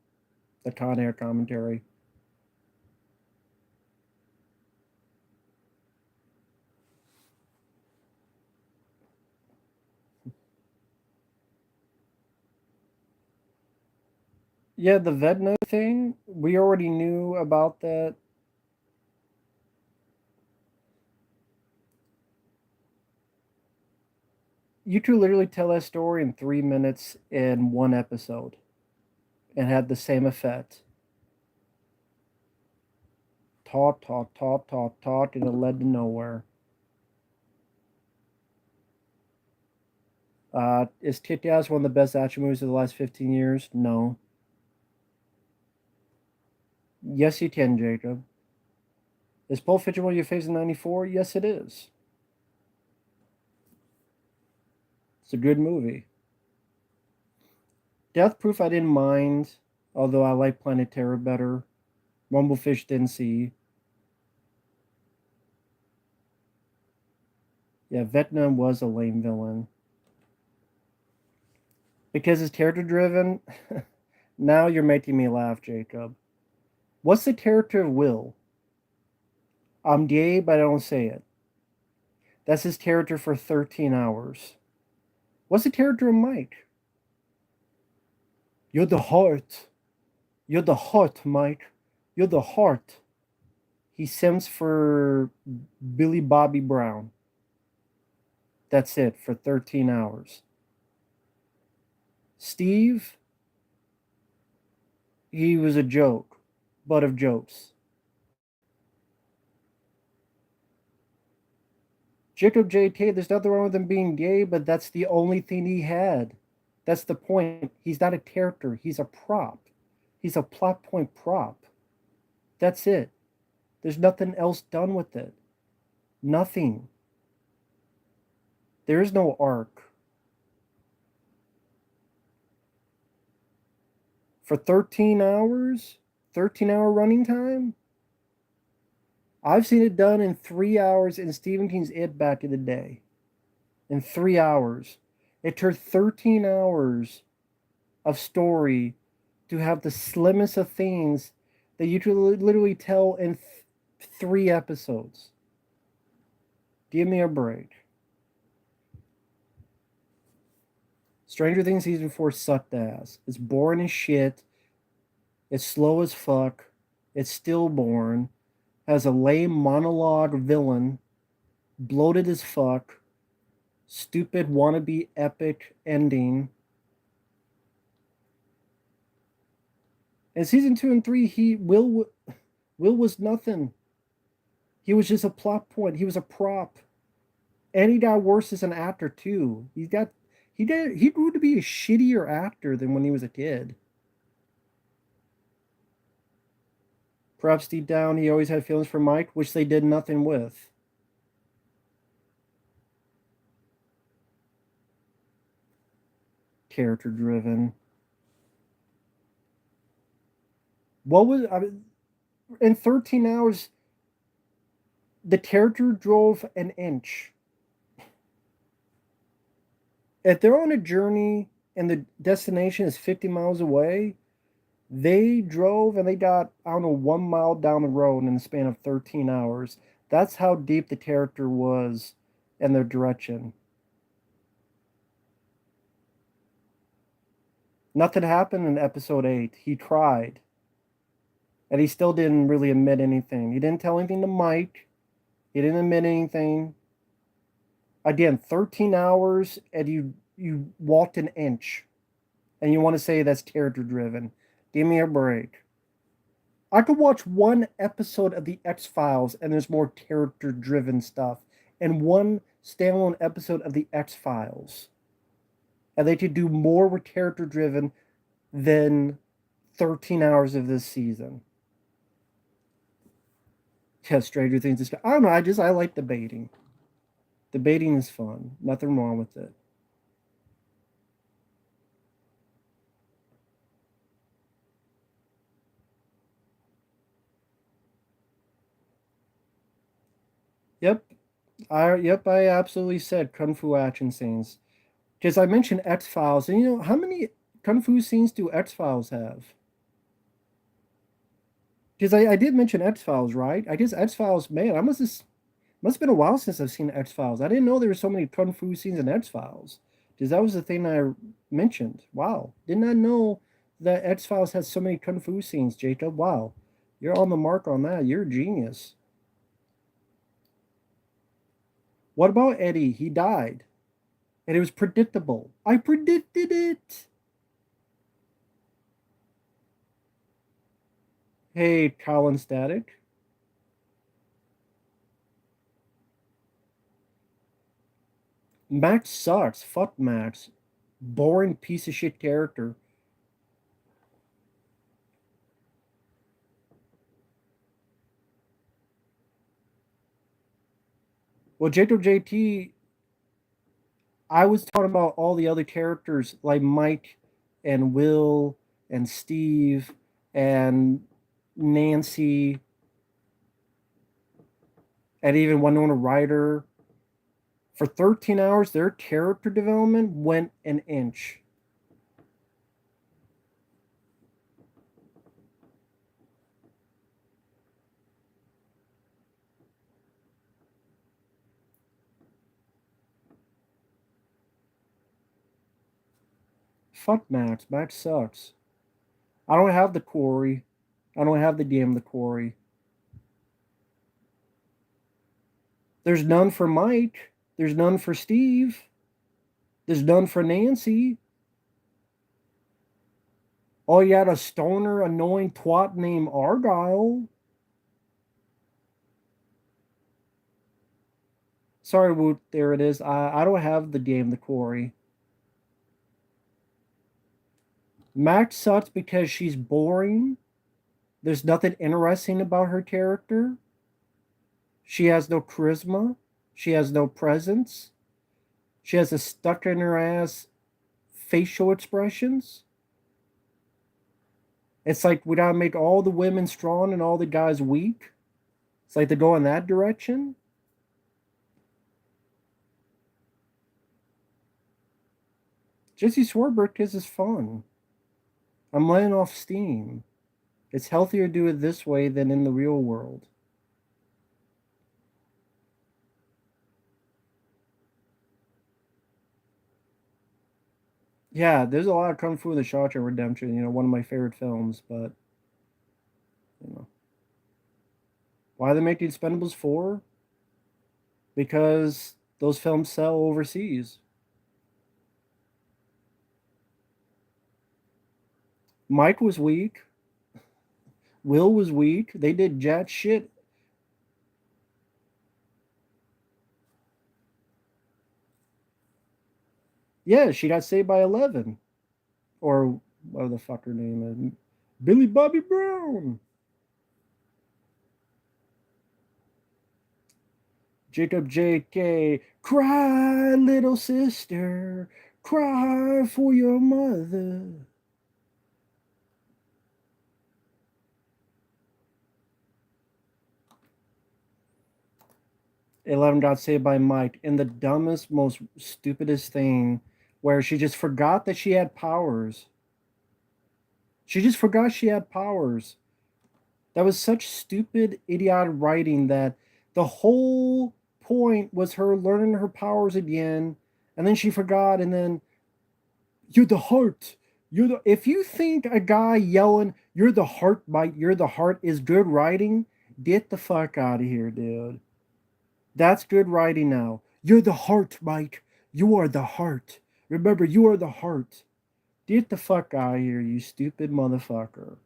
The Con Air commentary. Yeah, the Vedna thing, we already knew about that. You could literally tell that story in 3 minutes in one episode and had the same effect. Talk, and it led to nowhere. Is Kick-Ass one of the best action movies of the last 15 years? No. Yes, you can, Jacob. Is Pulp Fiction one of your favorites in 94? Yes, it is. It's a good movie. Death Proof, I didn't mind, although I like Planet Terror better. Rumblefish didn't see. Yeah, Vietnam was a lame villain. Because it's character driven, now you're making me laugh, Jacob. What's the character of Will? I'm gay, but I don't say it. That's his character for 13 hours. What's the character of Mike? You're the heart. You're the heart, Mike. You're the heart. He sims for Billy Bobby Brown. That's it for 13 hours. Steve, he was a joke, butt of jokes. Jacob J.K., there's nothing wrong with him being gay, but that's the only thing he had. That's the point. He's not a character, he's a prop. He's a plot point prop. That's it. There's nothing else done with it. Nothing. There is no arc. For 13 hours, 13-hour running time, I've seen it done in 3 hours in Stephen King's It back in the day. In 3 hours. It took 13 hours of story to have the slimmest of things that you could literally tell in 3 episodes. Give me a break. Stranger Things season 4 sucked ass. It's boring as shit. It's slow as fuck. It's stillborn. Has a lame monologue villain. Bloated as fuck. Stupid wannabe epic ending. In season 2 and 3, Will was nothing. He was just a plot point. He was a prop. And he got worse as an actor too. He grew to be a shittier actor than when he was a kid. Perhaps deep down he always had feelings for Mike, which they did nothing with. Character driven. What was I mean, in 13 hours the character drove an inch. If they're on a journey and the destination is 50 miles away, they drove and they got, I don't know, 1 mile down the road in the span of 13 hours. That's how deep the character was and their direction. Nothing happened in episode 8. He tried. And he still didn't really admit anything. He didn't tell anything to Mike. He didn't admit anything. Again, 13 hours and you walked an inch. And you want to say that's character driven. Give me a break. I could watch one episode of the X-Files and there's more character driven stuff. And one standalone episode of the X-Files. and they could do more with character driven than 13 hours of this season. Yeah, Stranger Things is. I don't know. I like debating. Debating is fun. Nothing wrong with it. Yep, I absolutely said kung fu action scenes because I mentioned X Files, and how many kung fu scenes do X Files have? Because I did mention X Files, right? I guess X Files, man, I must have been a while since I've seen X Files. I didn't know there were so many kung fu scenes in X Files. Because that was the thing I mentioned. Wow, did not know that X Files has so many kung fu scenes, Jacob. Wow, you're on the mark on that. You're a genius. What about Eddie? He died, and it was predictable. I predicted it. Hey, Colin Static. Max sucks. Fuck Max. Boring piece of shit character. Well, Jacob JT, I was talking about all the other characters like Mike and Will and Steve and Nancy and even Winona Ryder. For 13 hours, their character development went an inch. Fuck Max. Max sucks. I don't have the Corey. I don't have the DM the Corey. There's none for Mike. There's none for Steve. There's none for Nancy. Oh, you had a stoner, annoying twat named Argyle. Sorry, Woot. There it is. I don't have the game, the Corey. Max sucks because she's boring. There's nothing interesting about her character. She has no charisma. She has no presence. She has a stuck in her ass facial expressions. It's like we gotta make all the women strong and all the guys weak. It's like they go in that direction. Jesse Swarbrick is fun. I'm letting off steam. It's healthier to do it this way than in the real world. Yeah, there's a lot of kung fu in the Shawshank Redemption. One of my favorite films. But you know, why they make the Expendables 4? Because those films sell overseas. Mike was weak. Will was weak. They did jack shit. Yeah, she got saved by 11. Or what the fuck her name is. Billy Bobby Brown. Jacob J.K. Cry, little sister. Cry for your mother. 11 got saved by Mike in the dumbest, most stupidest thing where she just forgot that she had powers. She just forgot she had powers. That was such stupid, idiotic writing that the whole point was her learning her powers again, and then she forgot, and then you're the heart. If you think a guy yelling, you're the heart, Mike, you're the heart is good writing, get the fuck out of here, dude. That's good writing now. You're the heart, Mike. You are the heart. Remember, you are the heart. Get the fuck out of here, you stupid motherfucker.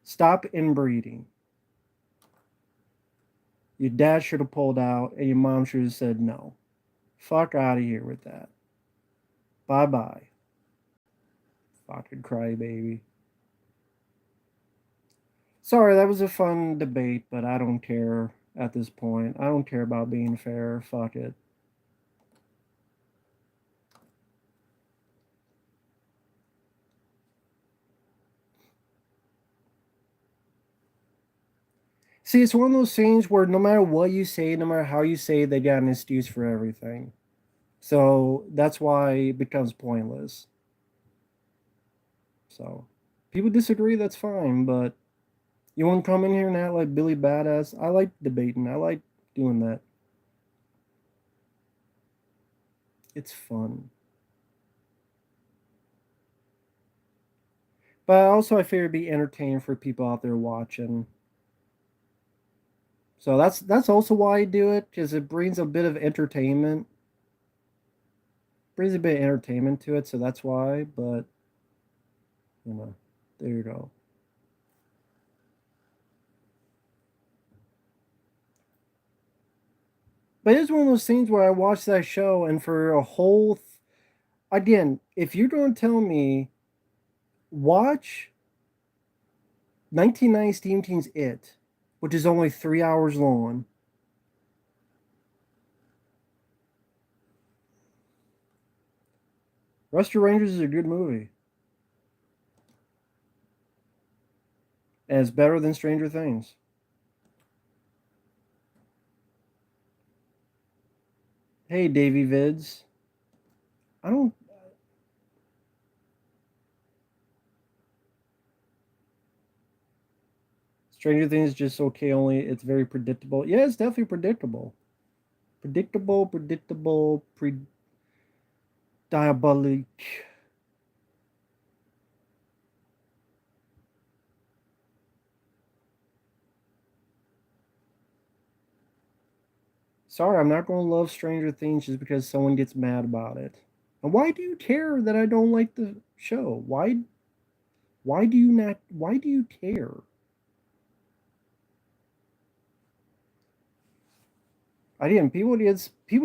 Stop inbreeding. Your dad should have pulled out, and your mom should have said no. Fuck out of here with that. Bye bye. Fucking crybaby. Sorry, that was a fun debate, but I don't care at this point. I don't care about being fair. Fuck it. See, it's one of those things where no matter what you say, no matter how you say, they got an excuse for everything. So that's why it becomes pointless. So people disagree, that's fine, but you want to come in here and act like Billy Badass? I like debating. I like doing that. It's fun. But also I figure it'd be entertaining for people out there watching. So that's also why I do it, because it brings a bit of entertainment. Brings a bit of entertainment to it, so that's why, but you know, there you go. But it's one of those things where I watch that show and for a whole again, if you're going to tell me watch 1990 Steam Team's It, which is only 3 hours long. Rusty Rangers is a good movie. And it's better than Stranger Things. Hey, Davey Vids. I don't. Stranger Things is just okay, only it's very predictable. Yeah, it's definitely predictable. Predictable, diabolique. Sorry, I'm not going to love Stranger Things just because someone gets mad about it. And why do you care that I don't like the show? Why do you not? Why do you care? I didn't. People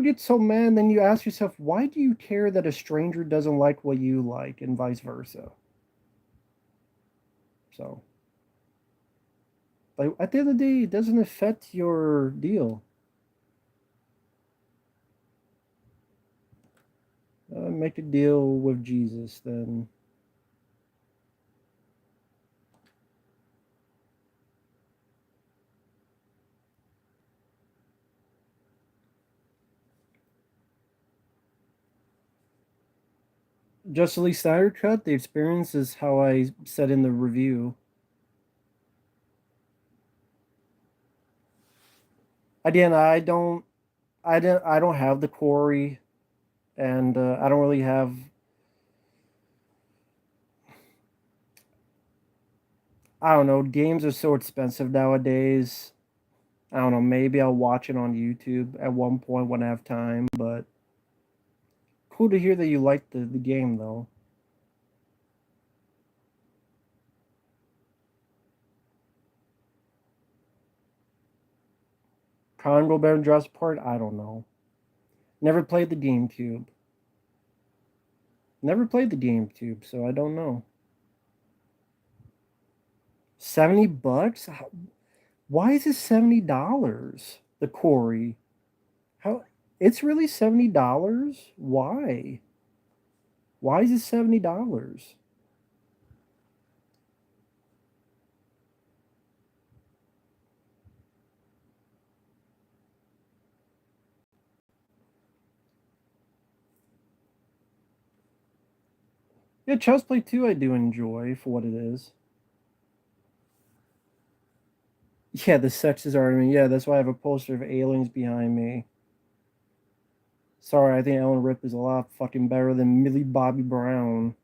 get so mad. And then you ask yourself, why do you care that a stranger doesn't like what you like, and vice versa? So, like at the end of the day, it doesn't affect your deal. Make a deal with Jesus, then. Justice League Snyder Cut. The experience is how I said in the review. Again, I don't have the Corey, and I don't really have. I don't know. Games are so expensive nowadays. I don't know. Maybe I'll watch it on YouTube at one point when I have time. But cool to hear that you like the game though. Congo Bear and Jurassic Park. I don't know. Never played the GameCube. Never played the GameCube, so I don't know. $70? Why is it $70? The Corey. How? It's really $70? Why? Why is it $70? Yeah, Child's Play 2 I do enjoy for what it is. Yeah, the sexist argument. Yeah, that's why I have a poster of aliens behind me. Sorry, I think Ellen Rip is a lot fucking better than Millie Bobby Brown.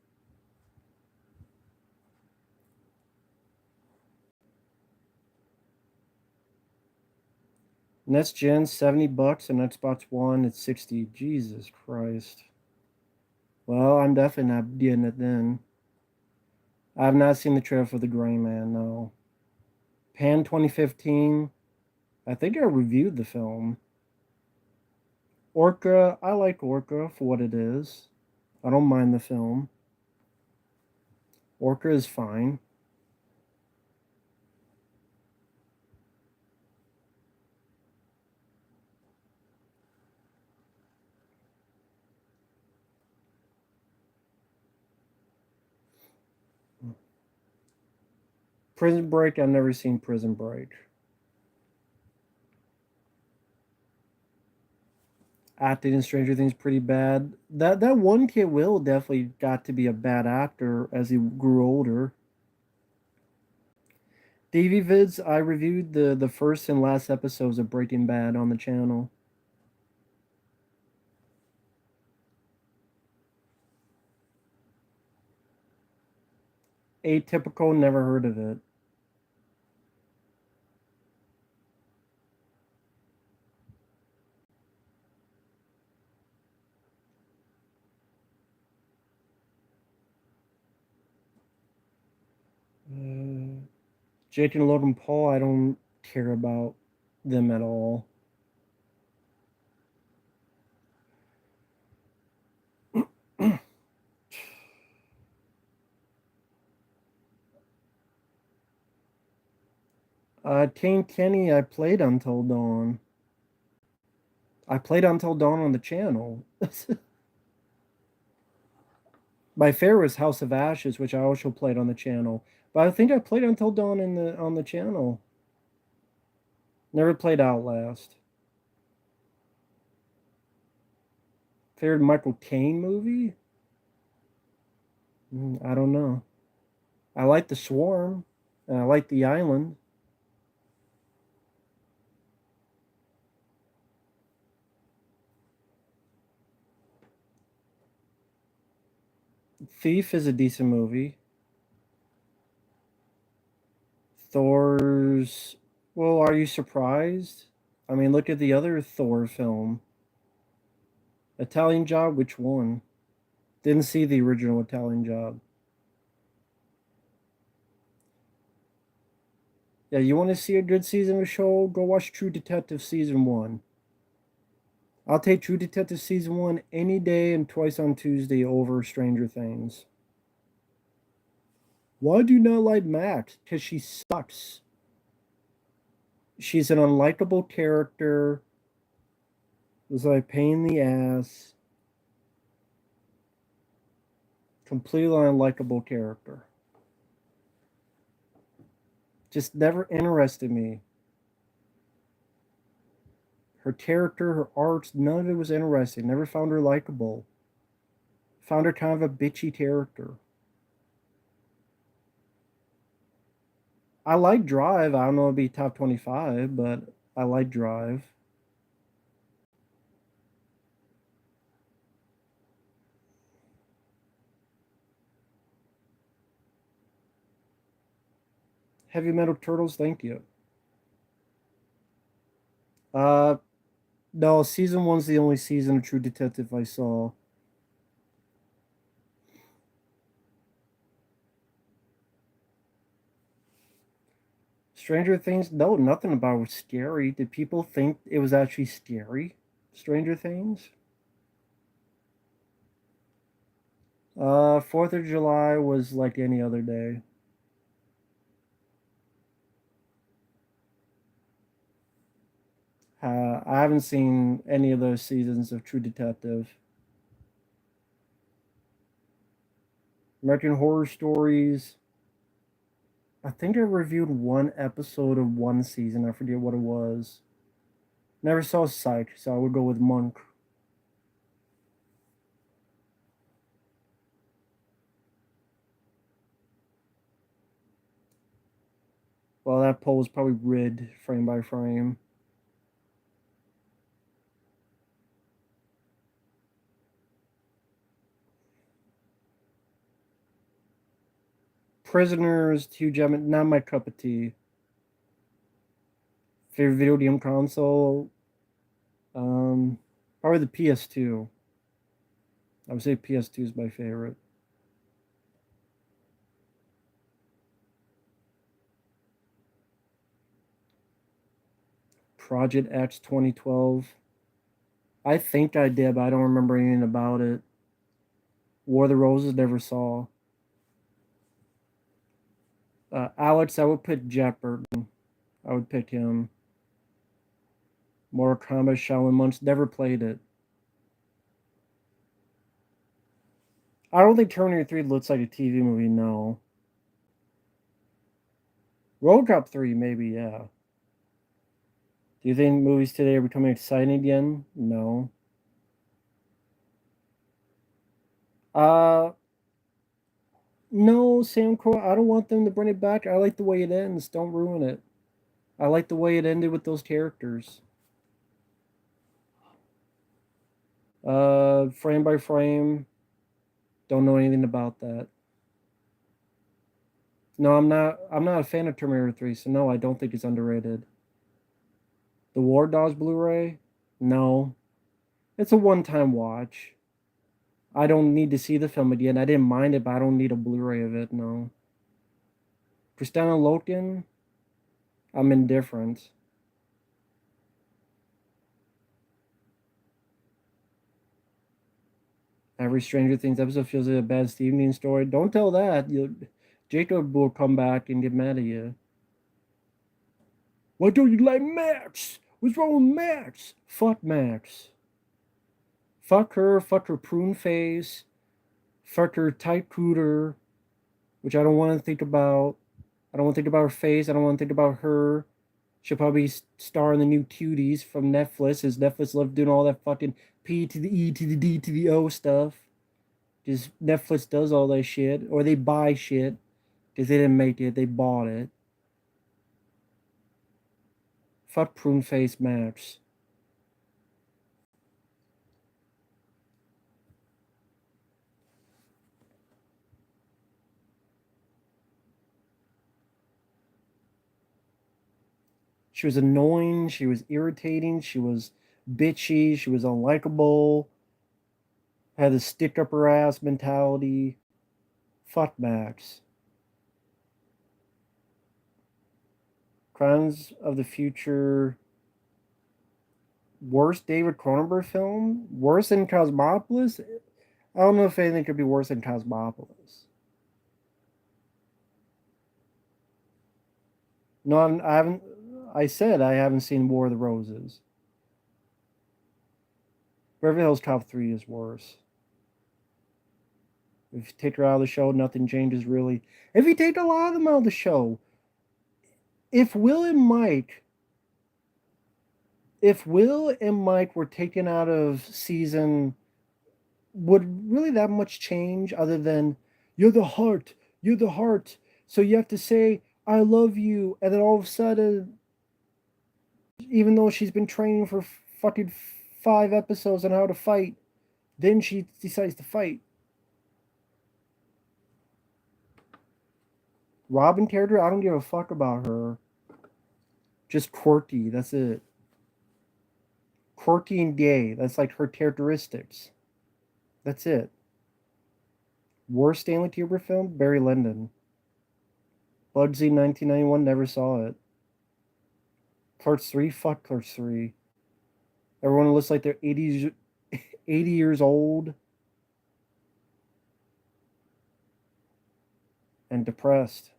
Next gen, $70, and Xbox One, it's 60. Jesus Christ. Well, I'm definitely not getting it then. I have not seen the trailer for The Gray Man, no. Pan 2015. I think I reviewed the film. Orca, I like Orca for what it is. I don't mind the film. Orca is fine. Prison Break, I've never seen Prison Break. Acting in Stranger Things pretty bad. That one kid Will definitely got to be a bad actor as he grew older. DV Vids, I reviewed the first and last episodes of Breaking Bad on the channel. Atypical, never heard of it. Jake and Logan Paul, I don't care about them at all. Kane Kenny, I played Until Dawn. I played Until Dawn on the channel. My favorite was House of Ashes, which I also played on the channel. But I think I played Until Dawn in the on the channel. Never played Outlast. Favorite Michael Caine movie? I don't know. I like The Swarm, and I like The Island. Thief is a decent movie. Thor's. Well, are you surprised? I mean, look at the other Thor film. Italian Job, which one? Didn't see the original Italian Job. Yeah, you want to see a good season of a show? Go watch True Detective season one. I'll take True Detective season one any day and twice on Tuesday over Stranger Things. Why do you not like Max? Because she sucks. She's an unlikable character. Was like pain in the ass. Completely unlikable character. Just never interested me. Her character, her arts, none of it was interesting. Never found her likable. Found her kind of a bitchy character. I like Drive. I don't know if it'd be top 25, but I like Drive. Heavy Metal Turtles, thank you. Uh, no, season one's the only season of True Detective I saw. Stranger Things, no, nothing about it was scary. Did people think it was actually scary? Stranger Things? 4th of July was like any other day. I haven't seen any of those seasons of True Detective. American Horror Stories. I think I reviewed one episode of one season. I forget what it was. Never saw Psych, so I would go with Monk. Well, that poll was probably rid frame by frame. Prisoners, Hugh Jackman, not my cup of tea. Favorite video game console? Um, Probably the PS2. I would say PS2 is my favorite. Project X 2012. I think I did, but I don't remember anything about it. War of the Roses, never saw. Alex, I would pick Jack Burton. I would pick him. Mortal Kombat, Shaolin Monks, never played it. I don't think Terminator 3 looks like a TV movie, no. RoboCop 3, maybe, yeah. Do you think movies today are becoming exciting again? No. Uh, no, Sam Crow, I don't want them to bring it back. I like the way it ends. Don't ruin it. I like the way it ended with those characters. Frame by frame, don't know anything about that. No, I'm not a fan of Terminator 3, so no, I don't think it's underrated. The War Dogs Blu-ray? No. It's a one-time watch. I don't need to see the film again. I didn't mind it, but I don't need a Blu-ray of it, no. Christina Loken? I'm indifferent. Every Stranger Things episode feels like a bad Stephen King story. Don't tell that. Jacob will come back and get mad at you. Why don't you like Max? What's wrong with Max? Fuck Max. Fuck her prune face, fuck her tight cooter, which I don't want to think about. I don't want to think about her face. I don't want to think about her. She'll probably star in the new Cuties from Netflix, as Netflix love doing all that fucking P to the E to the D to the O stuff. Just Netflix does all that shit, or they buy shit because they didn't make it, they bought it. Fuck prune face Max. She was annoying. She was irritating. She was bitchy. She was unlikable. Had a stick up her ass mentality. Fuck Max. Crimes of the Future. Worst David Cronenberg film? Worse than Cosmopolis? I don't know if anything could be worse than Cosmopolis. No, I haven't. I said I haven't seen War of the Roses. Beverly Hills Cop 3 is worse. If you take her out of the show, nothing changes really. If you take a lot of them out of the show, if Will and Mike, if Will and Mike were taken out of season, would really that much change other than you're the heart, so you have to say I love you, and then all of a sudden, even though she's been training for fucking 5 episodes on how to fight, then she decides to fight. Robin character, I don't give a fuck about her. Just quirky, that's it. Quirky and gay, that's like her characteristics. That's it. Worst Stanley Kubrick film? Barry Lyndon. Bugsy 1991, never saw it. Clerks 3? Fuck Clerks 3. Everyone looks like they're 80 years old and depressed.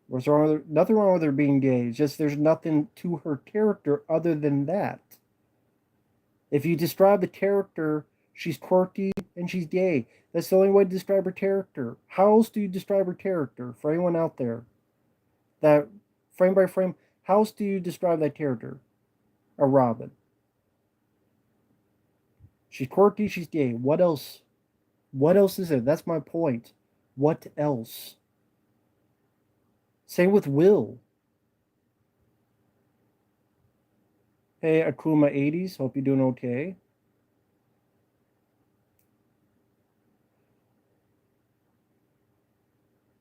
What's wrong with her? Nothing wrong with her being gay. It's just there's nothing to her character other than that. If you describe the character, she's quirky and she's gay. That's the only way to describe her character. How else do you describe her character? For anyone out there, that frame by frame, how else do you describe that character? A Robin. She's quirky, she's gay. What else? What else is it? That's my point. What else? Same with Will. Hey, Akuma 80s. Hope you're doing okay.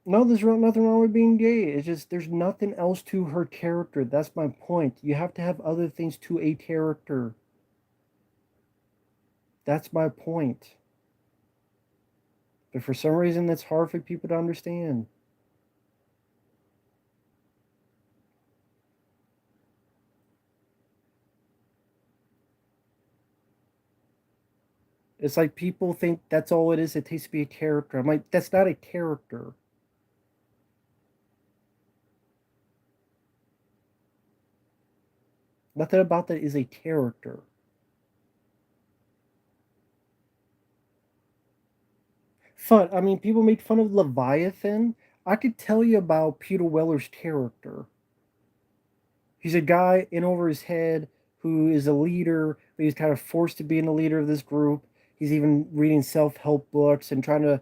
No, there's nothing wrong with being gay. It's just there's nothing else to her character. That's my point. You have to have other things to a character. That's my point. But for some reason, that's hard for people to understand. It's like people think that's all it is. It takes to be a character. I'm like, that's not a character. Nothing about that is a character. Fun. I mean, people make fun of Leviathan. I could tell you about Peter Weller's character. He's a guy in over his head who is a leader, but he's kind of forced to be in the leader of this group. He's even reading self help books and trying to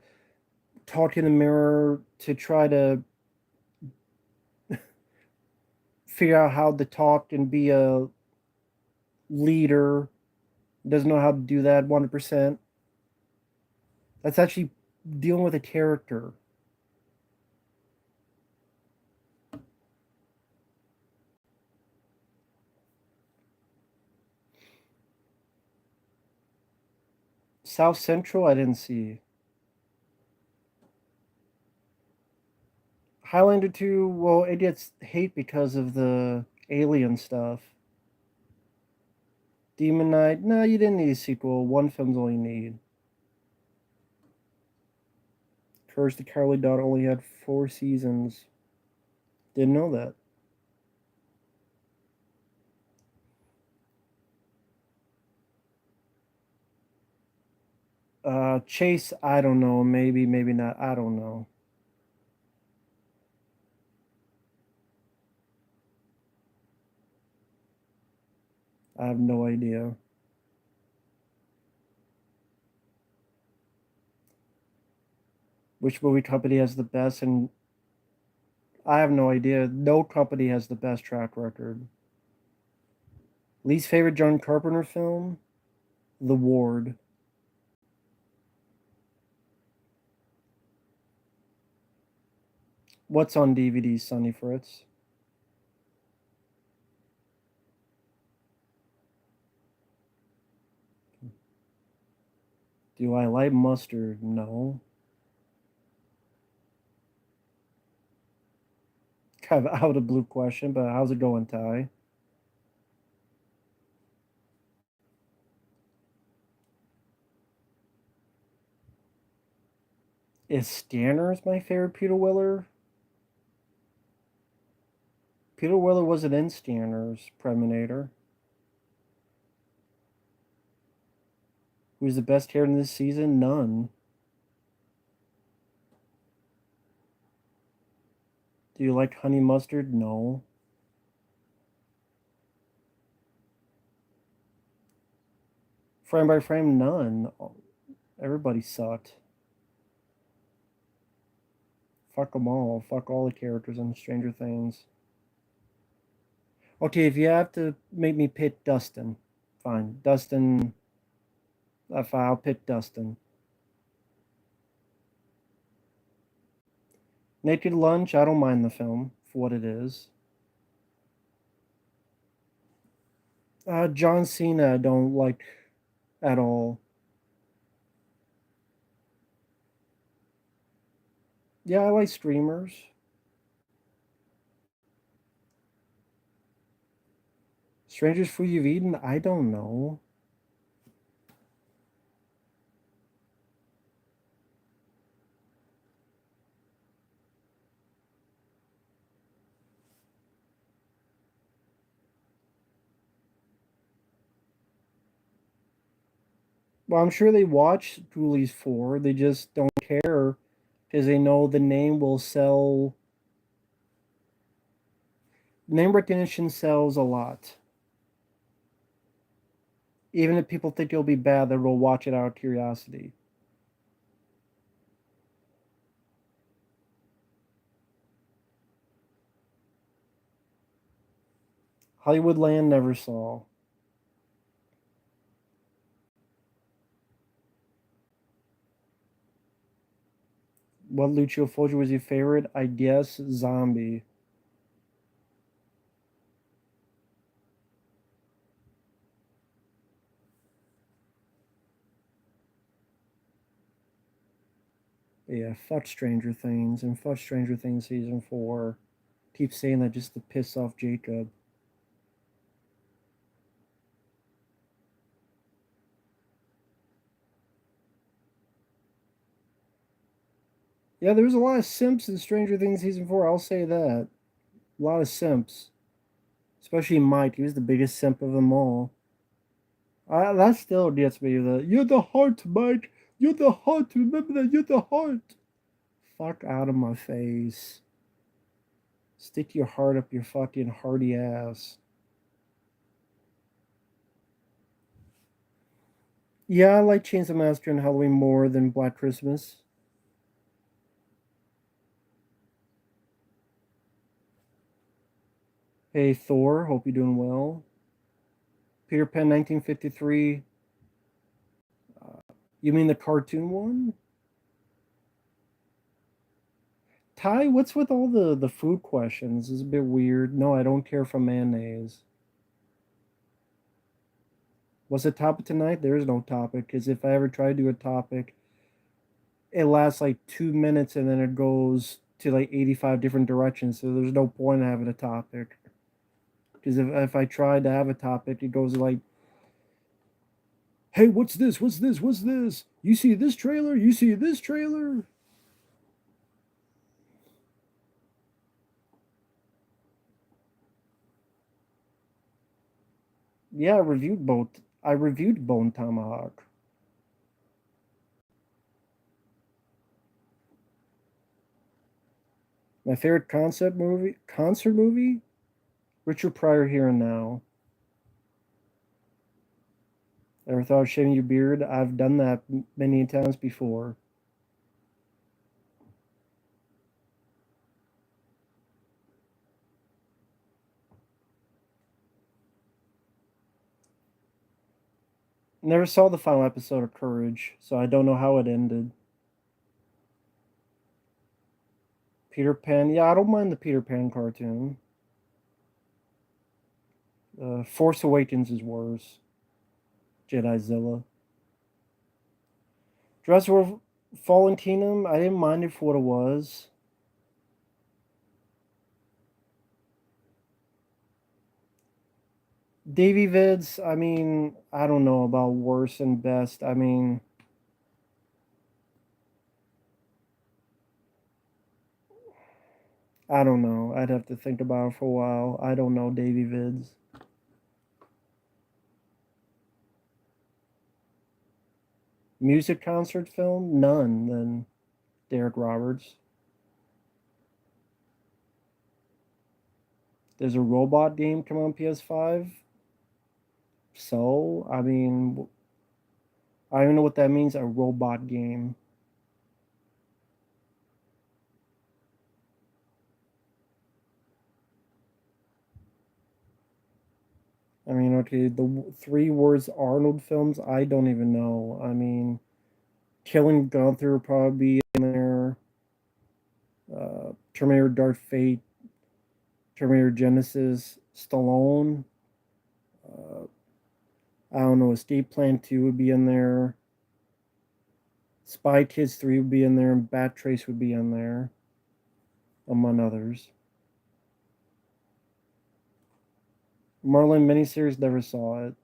talk in the mirror to try to figure out how to talk and be a leader. Doesn't know how to do that 100%. That's actually dealing with a character. South Central, I didn't see. Highlander 2, well, it gets hate because of the alien stuff. Demon Knight, no, you didn't need a sequel. One film's all you need. Courage the Cowardly Dog only had 4 seasons. Didn't know that. Chase, I don't know. Maybe, maybe not. I don't know. I have no idea. Which movie company has the best? And I have no idea. No company has the best track record. Least favorite John Carpenter film? The Ward. What's on DVD, Sonny Fritz? Do I like mustard? No. Kind of out of blue question, but how's it going, Ty? Is Stanners my favorite Peter Weller? Peter Weller wasn't in Stanners, Preminator. Who's the best hair in this season? None. Do you like honey mustard? No. Frame by frame? None. Everybody sucked. Fuck them all. Fuck all the characters in Stranger Things. Okay, if you have to make me pick Dustin, fine. Dustin, I'll pick Dustin. Naked Lunch, I don't mind the film for what it is. John Cena, I don't like at all. Yeah, I like streamers. Strangers Food You've Eaten, I don't know. Well, I'm sure they watch Ghoulies 4. They just don't care because they know the name will sell. Name recognition sells a lot. Even if people think it'll be bad, they will watch it out of curiosity. Hollywoodland never saw. What Lucio Fulci was your favorite? I guess Zombie. Yeah, fuck Stranger Things and fuck Stranger Things season 4. Keep saying that just to piss off Jacob. Yeah, there was a lot of simps in Stranger Things season 4. I'll say that. A lot of simps, especially Mike. He was the biggest simp of them all. That still gets me. You're the heart, Mike. You're the heart. Remember that you're the heart. Fuck out of my face. Stick your heart up your fucking hearty ass. Yeah, I like Chainsaw Massacre and Halloween more than Black Christmas. Hey, Thor. Hope you're doing well. Peter Pan 1953. You mean the cartoon one? Ty, what's with all the food questions? This is a bit weird. No, I don't care for mayonnaise. What's the topic tonight? There is no topic, because if I ever try to do a topic, it lasts like 2 minutes and then it goes to like 85 different directions. So there's no point in having a topic. Because if I try to have a topic, it goes like, hey, what's this? What's this? What's this? You see this trailer? You see this trailer? Yeah, I reviewed Bone Tomahawk. My favorite concert movie, Richard Pryor Here and Now. Ever thought of shaving your beard? I've done that many times before. Never saw the final episode of Courage, so I don't know how it ended. Peter Pan, yeah, I don't mind the Peter Pan cartoon. Force Awakens is worse. Jedizilla. Jurassic World Fallen Kingdom, I didn't mind it for what it was. Davy Vids, I mean, I don't know about worst and best. I mean, I don't know. I'd have to think about it for a while. I don't know Davy Vids. Music concert film? None. Then Derek Roberts. There's a robot game come on PS5. So, I mean, I don't even know what that means. A robot game. I mean, okay, the three words Arnold films, I don't even know. I mean, Killing Gunther would probably be in there. Terminator Dark Fate, Terminator Genesis, Stallone. Uh, I don't know, Escape Plan 2 would be in there. Spy Kids 3 would be in there, and Bat Trace would be in there, among others. Merlin miniseries, never saw it.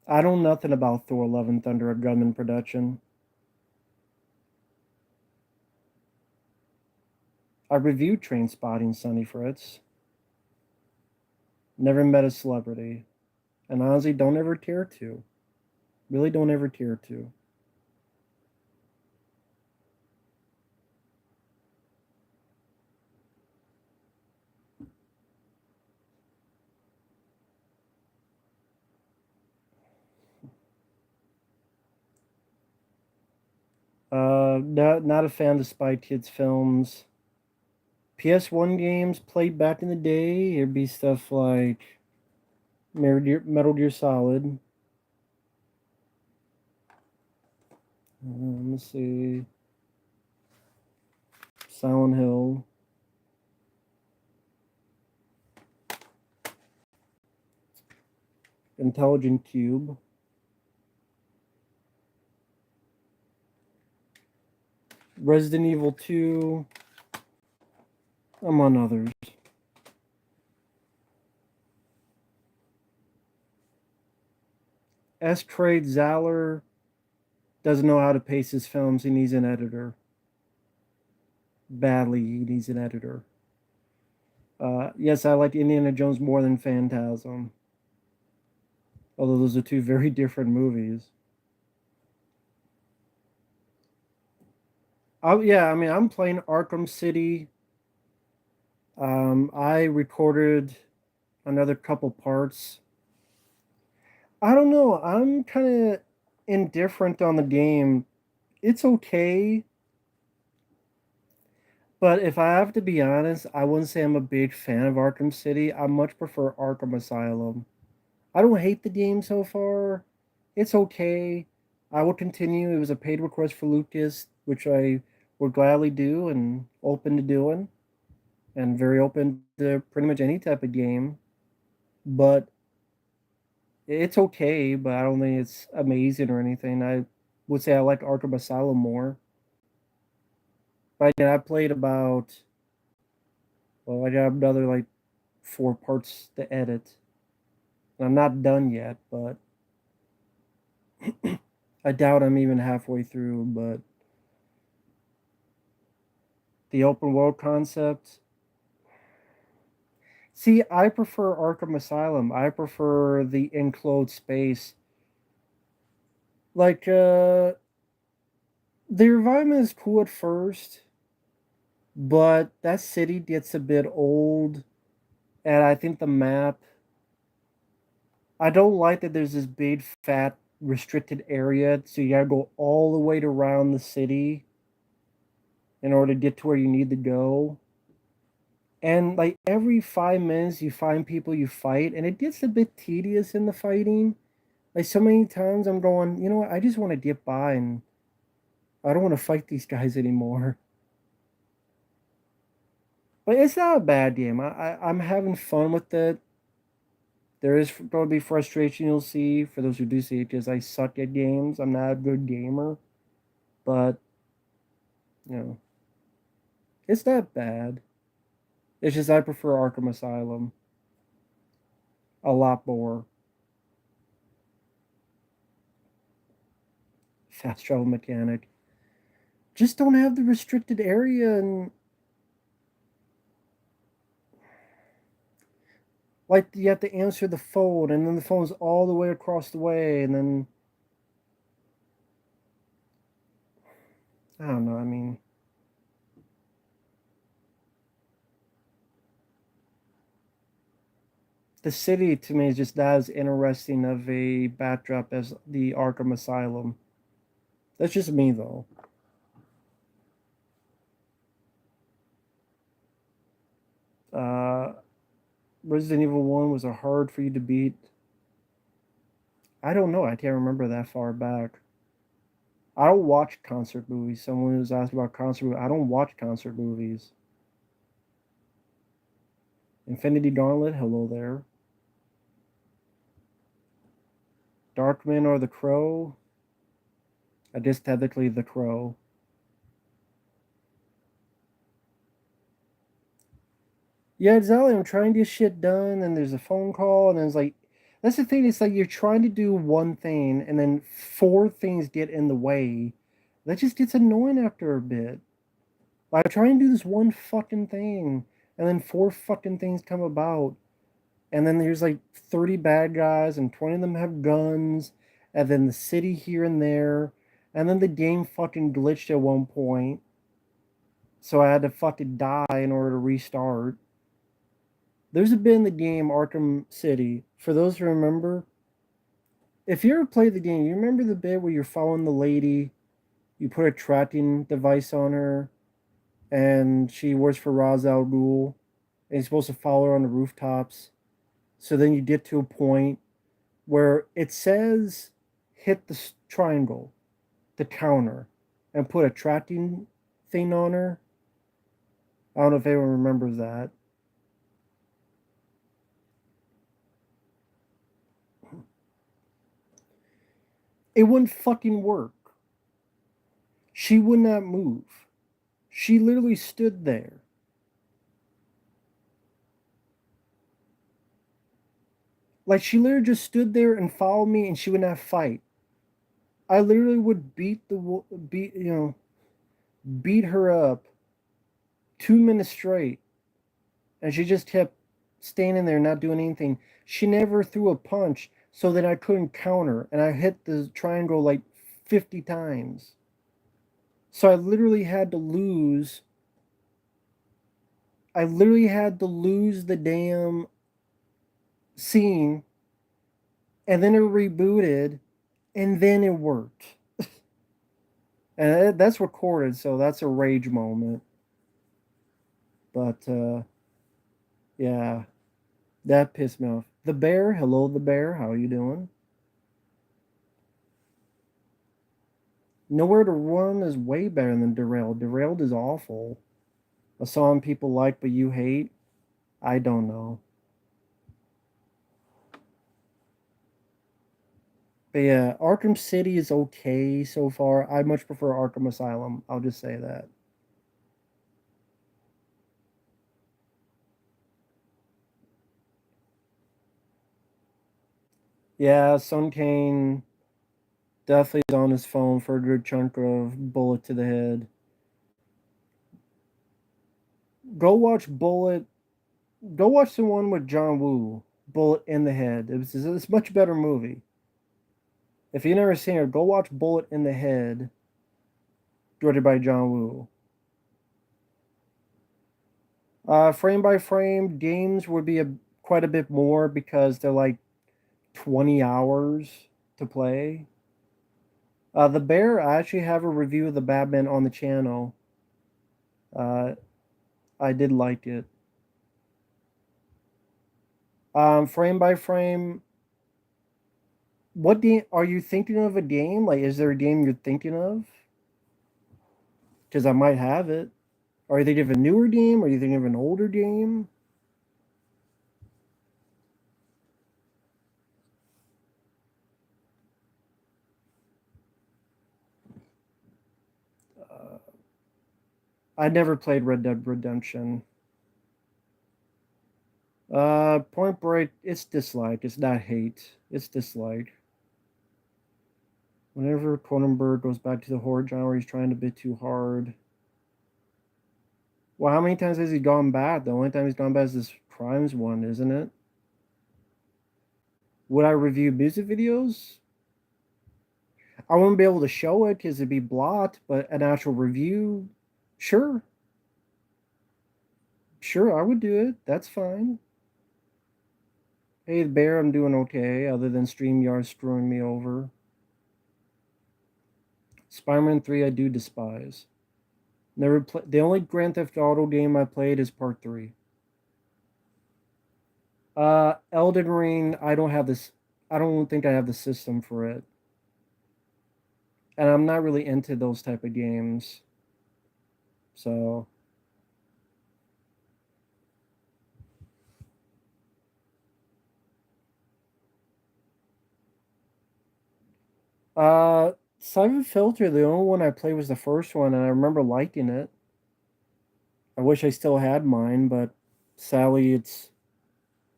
I don't know nothing about Thor Love and Thunder, a Gunman production. I reviewed Train Spotting, Sonny Fritz. Never met a celebrity. And honestly, don't ever care to. Really don't ever care to. Not a fan of Spy Kids films. PS1 games played back in the day. It'd be stuff like Metal Gear Solid. Let me see. Silent Hill. Intelligent Cube. Resident Evil 2. Among others. S. Craig Zahler. Doesn't know how to pace his films. He needs an editor. Badly, he needs an editor. Yes, I like Indiana Jones more than Phantasm, although those are two very different movies. Oh yeah, I mean, I'm playing Arkham City. I recorded another couple parts. I don't know. I'm kind of indifferent on the game. It's okay, but if I have to be honest, I wouldn't say I'm a big fan of Arkham City. I much prefer Arkham Asylum. I don't hate the game so far. It's okay. I will continue. It was a paid request for Lucas, which I would gladly do and open to doing, and very open to pretty much any type of game. But it's okay, but I don't think it's amazing or anything. I would say I like Arkham Asylum more. But yeah, I played about, well, I got another like 4 parts to edit. And I'm not done yet, but I doubt I'm even halfway through. But the open world concept, see, I prefer Arkham Asylum. I prefer the enclosed space. Like, the environment is cool at first, but that city gets a bit old, and I think the map. I don't like that there's this big, fat, restricted area, so you gotta go all the way around the city in order to get to where you need to go. And like every 5 minutes, you find people you fight, and it gets a bit tedious in the fighting. Like so many times, I'm going, you know what? I just want to get by, and I don't want to fight these guys anymore. But it's not a bad game. I'm having fun with it. There is going to be frustration you'll see for those who do see it because I suck at games. I'm not a good gamer, but you know, it's not bad. It's just I prefer Arkham Asylum a lot more. Fast travel mechanic. Just don't have the restricted area, and like you have to answer the phone, and then the phone's all the way across the way, and then I don't know. I mean, the city to me is just not as interesting of a backdrop as the Arkham Asylum. That's just me though. Uh, Resident Evil 1 was a hard for you to beat. I don't know. I can't remember that far back. I don't watch concert movies. Someone was asked about concert movies. I don't watch concert movies. Infinity Gauntlet, hello there. Darkman or The Crow? I guess technically The Crow. Yeah, exactly. I'm trying to get shit done, and there's a phone call, and then it's like, that's the thing. It's like you're trying to do one thing, and then four things get in the way. That just gets annoying after a bit. Like, I try and do this one fucking thing, and then four fucking things come about, and then there's like 30 bad guys, and 20 of them have guns, and then the city here and there, and then the game fucking glitched at one point, so I had to fucking die in order to restart. There's a bit in the game Arkham City. For those who remember, if you ever played the game, you remember the bit where you're following the lady, you put a tracking device on her, and she works for Ra's al Ghul, and you're supposed to follow her on the rooftops. So then you get to a point where it says hit the triangle to counter and put a tracking thing on her. I don't know if anyone remembers that. It wouldn't fucking work. She would not move. She literally stood there. Like she literally just stood there and followed me and she would not fight. I literally would beat beat her up 2 minutes straight, and she just kept standing there not doing anything. She never threw a punch, so that I couldn't counter, and I hit the triangle like 50 times. So I literally had to lose. I literally had to lose the damn scene, and then it rebooted, and then it worked. And that's recorded, so that's a rage moment. But yeah, that pissed me off. The bear, hello, the bear. How are you doing? Nowhere to Run is way better than Derailed. Derailed is awful. A song people like but you hate. I don't know. But yeah, Arkham City is okay so far. I much prefer Arkham Asylum. I'll just say that. Yeah, Sun Kane definitely is on his phone for a good chunk of Bullet to the Head. Go watch Bullet. Go watch the one with John Woo, Bullet in the Head. It's a much better movie. If you've never seen it, go watch Bullet in the Head, directed by John Woo. Frame by frame games would be quite a bit more because they're like 20 hours to play. The Bear, I actually have a review of the Batman on the channel. Uh, I did like it. Frame by frame, what game are you thinking of? A game? Like, is there a game you're thinking of? Because I might have it. Are you thinking of a newer game? Are you thinking of an older game? Uh, I never played Red Dead Redemption. Point Break, it's dislike. It's not hate. It's dislike. Whenever Cronenberg goes back to the horror genre, he's trying a bit too hard. Well, how many times has he gone bad? The only time he's gone bad is this Crimes one, isn't it? Would I review music videos? I wouldn't be able to show it because it'd be blocked, but an actual review, sure. Sure, I would do it. That's fine. Hey, the bear, I'm doing okay, other than StreamYard screwing me over. Spider-Man 3, I do despise. Never play. The only Grand Theft Auto game I played is Part 3. Elden Ring, I don't have this. I don't think I have the system for it, and I'm not really into those type of games. So, uh, Siphon Filter, the only one I played was the first one, and I remember liking it. I wish I still had mine, but sadly, it's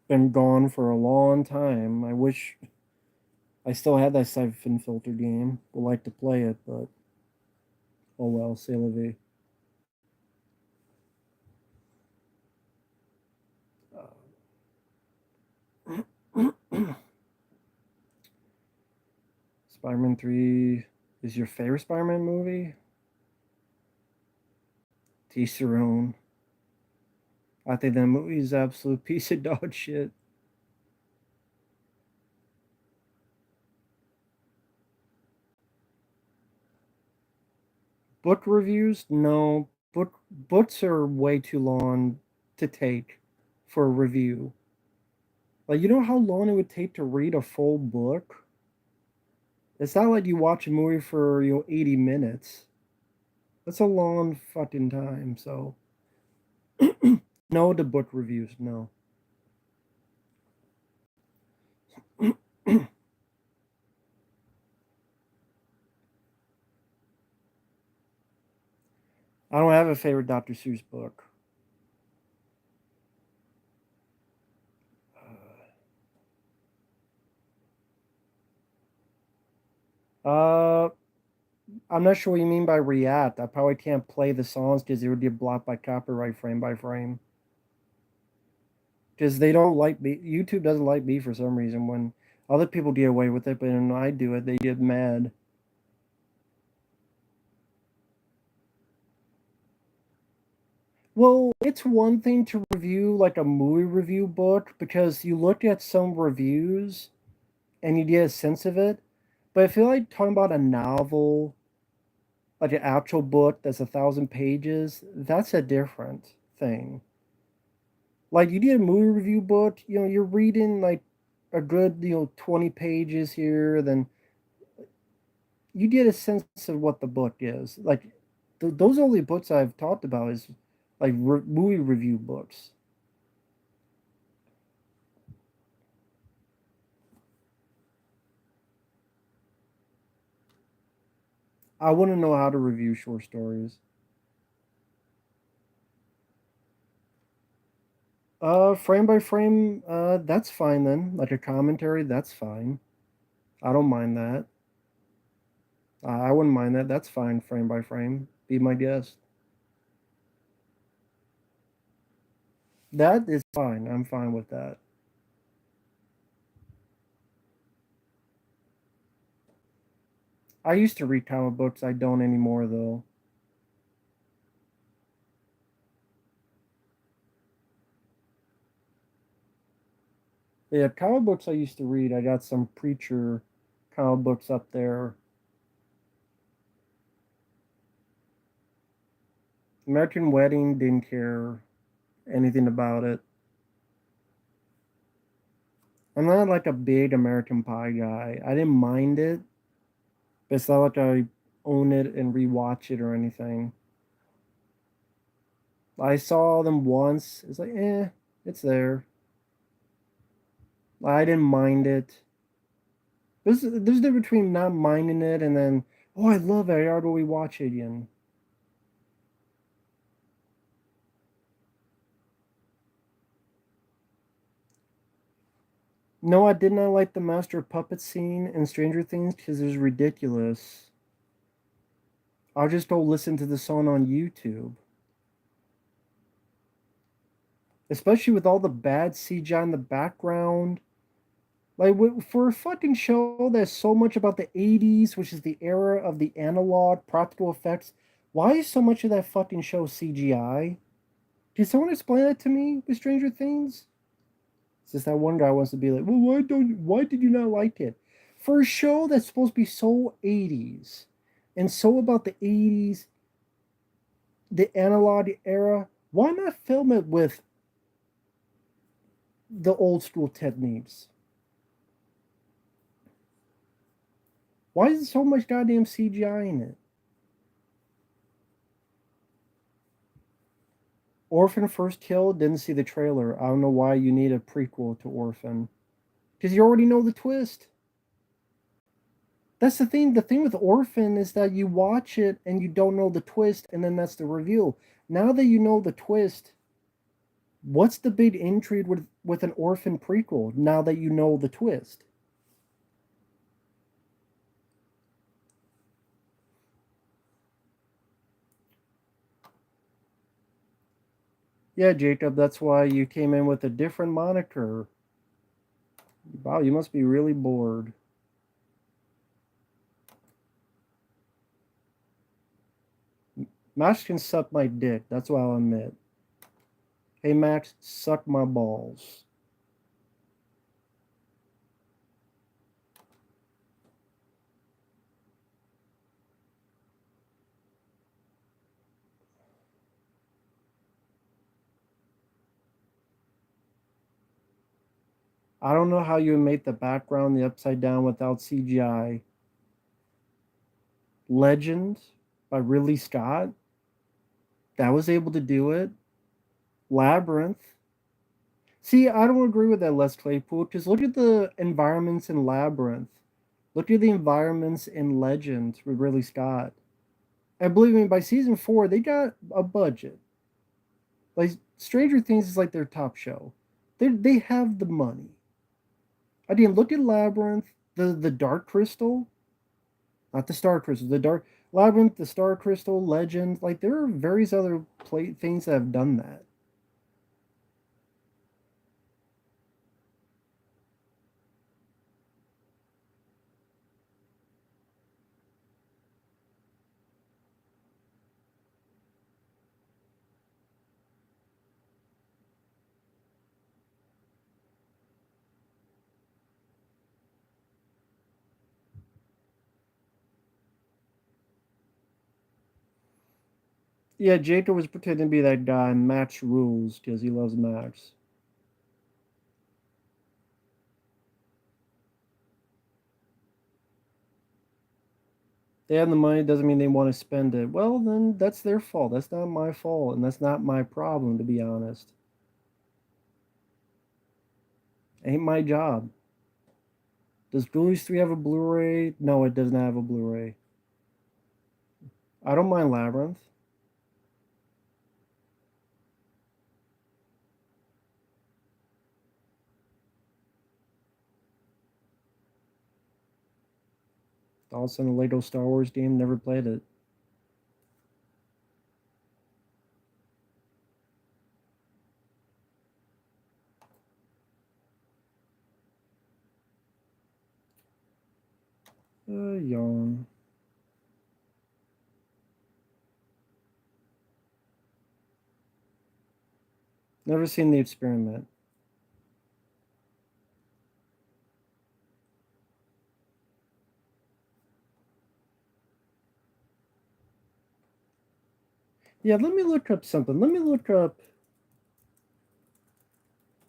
been gone for a long time. I wish I still had that Siphon Filter game. Would like to play it, but oh well, c'est la vie. Spider-Man 3 is your favorite Spider-Man movie? Teach your own. I think that movie is absolute piece of dog shit. Book reviews? No. Books are way too long to take for a review. Like, you know how long it would take to read a full book? It's not like you watch a movie for 80 minutes. That's a long fucking time. So no to book reviews. No. I don't have a favorite Dr. Seuss book. Uh, Uh, I'm not sure what you mean by react. I probably can't play the songs because it would get blocked by copyright frame by frame. Because they don't like me. YouTube doesn't like me for some reason. When other people get away with it, but when I do it, they get mad. Well, it's one thing to review like a movie review book because you look at some reviews and you get a sense of it. But I feel like talking about a novel, like an actual book that's 1,000 pages, that's a different thing. Like you get a movie review book, you're reading like a good, 20 pages here, then you get a sense of what the book is. Like those only books I've talked about is like movie review books. I wouldn't know how to review short stories. Frame by frame, that's fine then. Like a commentary, that's fine. I don't mind that. I wouldn't mind that. That's fine, frame by frame. Be my guest. That is fine. I'm fine with that. I used to read comic books. I don't anymore though. Yeah, comic books I used to read. I got some Preacher comic books up there. American Wedding, didn't care anything about it. I'm not like a big American Pie guy. I didn't mind it, but it's not like I own it and rewatch it or anything. I saw them once. It's like, it's there. I didn't mind it. There's a difference between not minding it and then, oh, I love it. I gotta go rewatch it again. No, I did not like the Master of Puppets scene in Stranger Things because it was ridiculous. I'll just go listen to the song on YouTube. Especially with all the bad CGI in the background. Like for a fucking show that's so much about the 80s, which is the era of the analog practical effects, why is so much of that fucking show CGI? Can someone explain that to me with Stranger Things? It's just that one guy wants to be like, well, why did you not like it? For a show that's supposed to be so 80s and so about the 80s, the analog era, why not film it with the old school techniques? Why is there so much goddamn CGI in it? Orphan First Kill, didn't see the trailer. I don't know why you need a prequel to Orphan. Because you already know the twist. That's the thing. The thing with Orphan is that you watch it and you don't know the twist, and then that's the reveal. Now that you know the twist, what's the big intrigue with an Orphan prequel now that you know the twist? Yeah, Jacob, that's why you came in with a different moniker. Wow, you must be really bored. Max can suck my dick. That's what I'll admit. Hey, Max, suck my balls. I don't know how you made the background the upside down without CGI. Legend by Ridley Scott, that was able to do it. Labyrinth. See, I don't agree with that, Les Claypool, because look at the environments in Labyrinth. Look at the environments in Legend with Ridley Scott. And believe me, by season 4, they got a budget. Like Stranger Things is like their top show. They have the money. I didn't look at Labyrinth, the Dark Crystal. Not the Star Crystal, the Dark Labyrinth, the Star Crystal, Legend. Like there are various other things that have done that. Yeah, Jacob was pretending to be that guy. Max rules because he loves Max. They have the money doesn't mean they want to spend it. Well, then that's their fault. That's not my fault, and that's not my problem, to be honest. Ain't my job. Does Ghoulies 3 have a Blu-ray? No, it does not have a Blu-ray. I don't mind Labyrinth. Also in the Lego Star Wars game, never played it. Yawn. Never seen The Experiment. Yeah, let me look up something. Let me look up.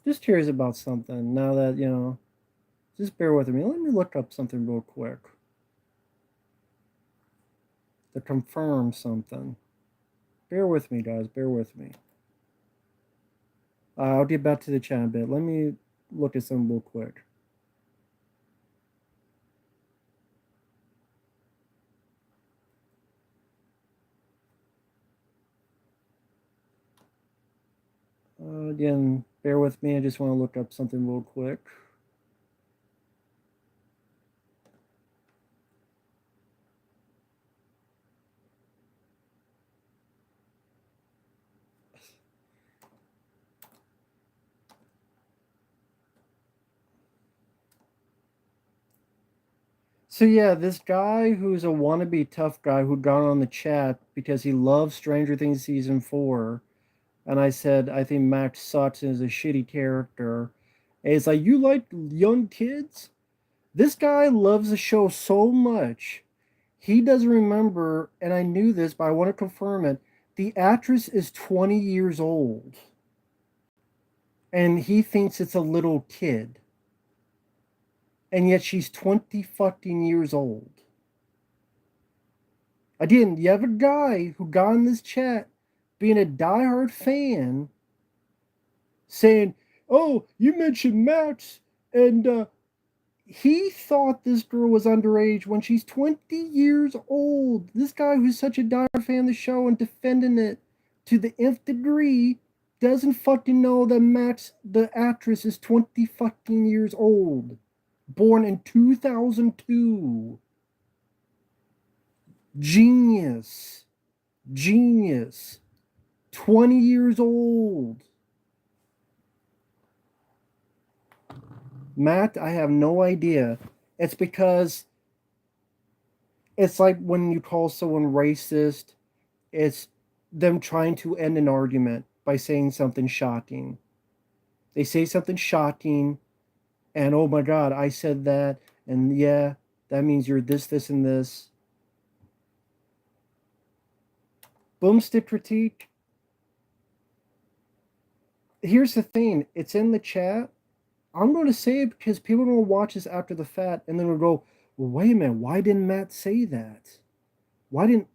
Just curious about something. Now that just bear with me. Let me look up something real quick to confirm something. Bear with me, guys. Bear with me. I'll get back to the chat a bit. Let me look at something real quick. Again, bear with me. I just want to look up something real quick. So yeah, this guy who's a wannabe tough guy who got on the chat because he loves Stranger Things season 4, and I said I think Max sucks and is a shitty character. And it's like you like young kids. This guy loves the show so much. He doesn't remember, and I knew this, but I want to confirm it. The actress is 20 years old, and he thinks it's a little kid, and yet she's 20 fucking years old. Again, you have a guy who got in this chat being a diehard fan saying, "Oh, you mentioned Max, and he thought this girl was underage when she's 20 years old." This guy who's such a diehard fan of the show and defending it to the nth degree doesn't fucking know that Max, the actress, is 20 fucking years old. Born in 2002. Genius. Genius. 20 years old. Matt, I have no idea. It's because it's like when you call someone racist, it's them trying to end an argument by saying something shocking. They say something shocking, and oh my God, I said that, and yeah, that means you're this, this, and this. Boomstick critique. Here's the thing, it's in the chat. I'm going to say it because people are going to watch this after the fact, and then we'll go, well, wait a minute, why didn't Matt say that? Why didn't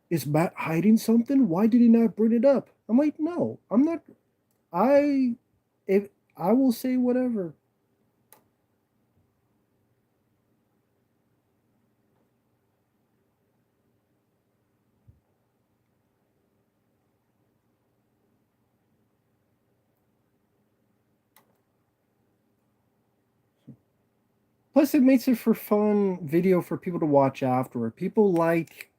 is Matt hiding something? Why did he not bring it up? I'm like, no, I'm not. I if I will say whatever. Plus, it makes it for fun video for people to watch afterward. People like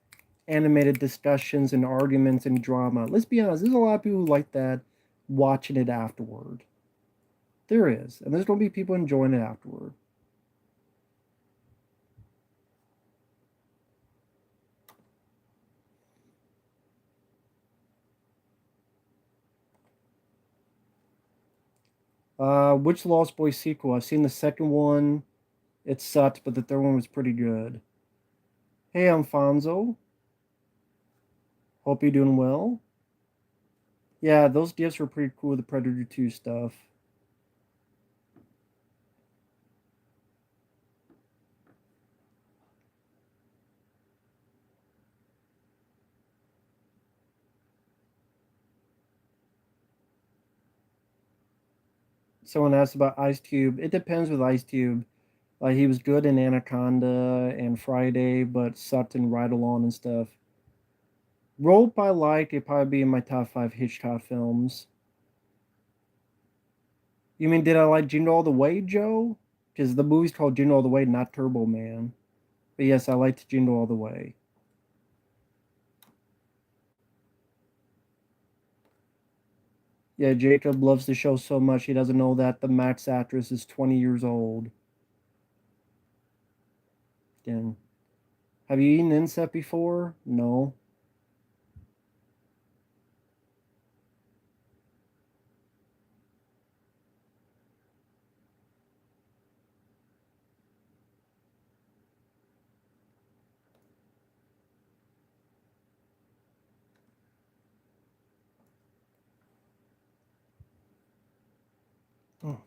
animated discussions and arguments and drama. Let's be honest, there's a lot of people who like that watching it afterward. There is, and there's going to be people enjoying it afterward. Which Lost Boys sequel? I've seen the second one. It sucked, but the third one was pretty good. Hey, Alfonso. Hope you're doing well. Yeah, those gifts were pretty cool. The Predator 2 stuff. Someone asked about Ice Cube. It depends with Ice Cube. He was good in Anaconda and Friday, but sucked in Ride Along and stuff. Rope I like. It'd probably be in my top 5 Hitchcock films. You mean, did I like Jingle All the Way, Joe? Because the movie's called Jingle All the Way, not Turbo Man. But yes, I liked Jingle All the Way. Yeah, Jacob loves the show so much he doesn't know that the Max actress is 20 years old. Damn. Have you eaten insect before? No. Oh.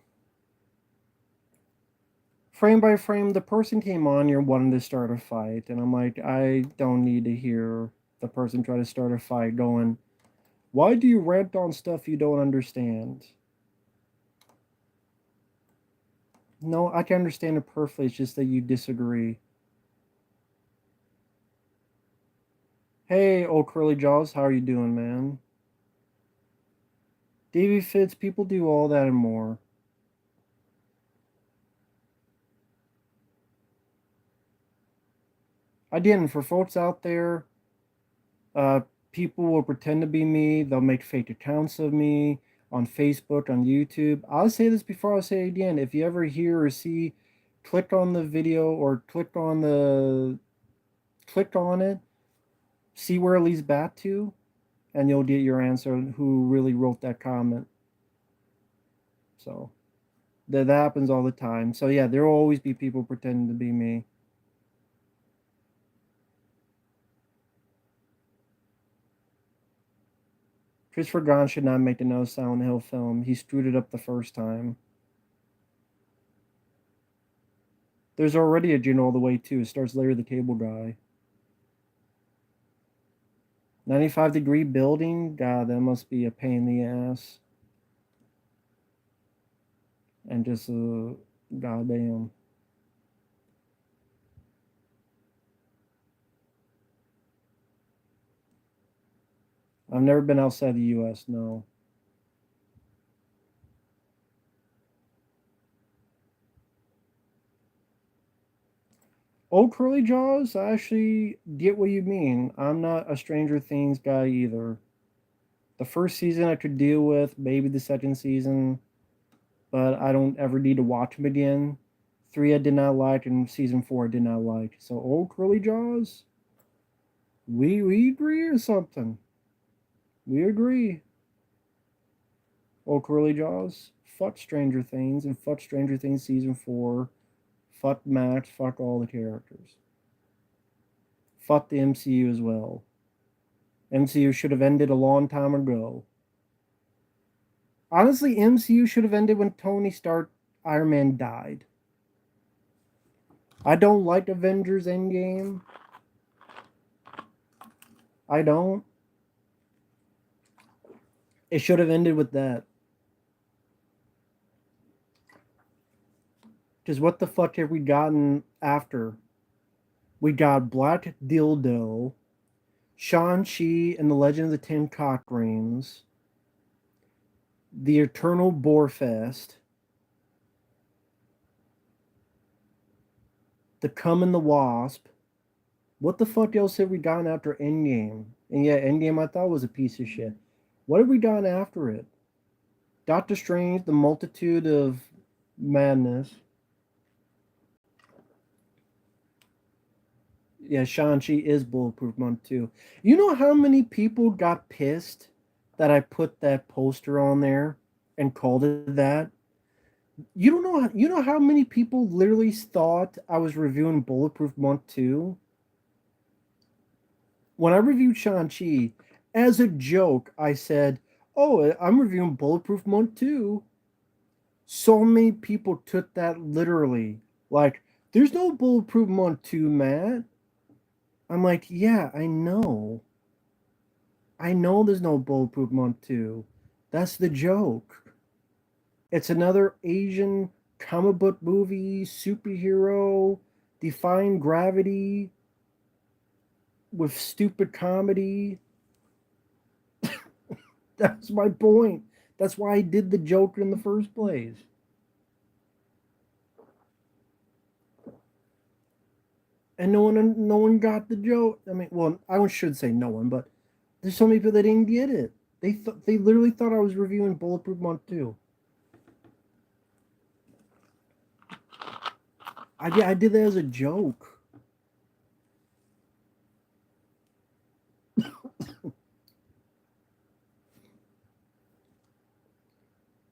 Frame by frame, the person came on here wanting to start a fight, and I'm like, I don't need to hear the person try to start a fight going, why do you rant on stuff you don't understand? No, I can understand it perfectly. It's just that you disagree. Hey, old curly jaws, how are you doing, man? Davy Fitz, people do all that and more. I didn't. For folks out there, uh, people will pretend to be me. They'll make fake accounts of me on Facebook, on YouTube. I'll say this before I say it again. If you ever hear or see, click on the video or click on it, see where it leads back to, and you'll get your answer on who really wrote that comment. So that happens all the time. So yeah, there will always be people pretending to be me. Christopher Gahn should not make another Silent Hill film. He screwed it up the first time. There's already a Jin All the Way too. It stars Larry the Cable Guy. 95-degree building? God, that must be a pain in the ass. And just, goddamn. I've never been outside the US, no. Old Curly Jaws, I actually get what you mean. I'm not a Stranger Things guy either. The first season I could deal with, maybe the second season, but I don't ever need to watch them again. 3 I did not like, and season 4 I did not like. So Old Curly Jaws, we agree or something. We agree. Old Curly Jaws, fuck Stranger Things, and fuck Stranger Things season 4. Fuck Max, fuck all the characters. Fuck the MCU as well. MCU should have ended a long time ago. Honestly, MCU should have ended when Tony Stark Iron Man died. I don't like Avengers Endgame. I don't. It should have ended with that. Because what the fuck have we gotten after? We got Black Dildo, Shang-Chi and the Legend of the Ten Cock Rings, the Eternal Boar Fest, The Cum and the Wasp. What the fuck else have we gotten after Endgame? And yeah, Endgame I thought was a piece of shit. What have we gotten after it? Doctor Strange, The Multitude of Madness. Yeah, Shang-Chi is Bulletproof Month too. You know how many people got pissed that I put that poster on there and called it that? You know how many people literally thought I was reviewing Bulletproof Month 2? When I reviewed Shang-Chi, as a joke, I said, "Oh, I'm reviewing Bulletproof Month 2." So many people took that literally. Like, there's no Bulletproof Month 2, Matt. I'm like, yeah, I know. I know there's no Bulletproof Month 2. That's the joke. It's another Asian comic book movie, superhero, defying gravity with stupid comedy. That's my point. That's why I did the joke in the first place. And no one got the joke. I mean, well, I should say no one, but there's so many people that didn't get it. They literally thought I was reviewing Bulletproof Month 2. I did that as a joke.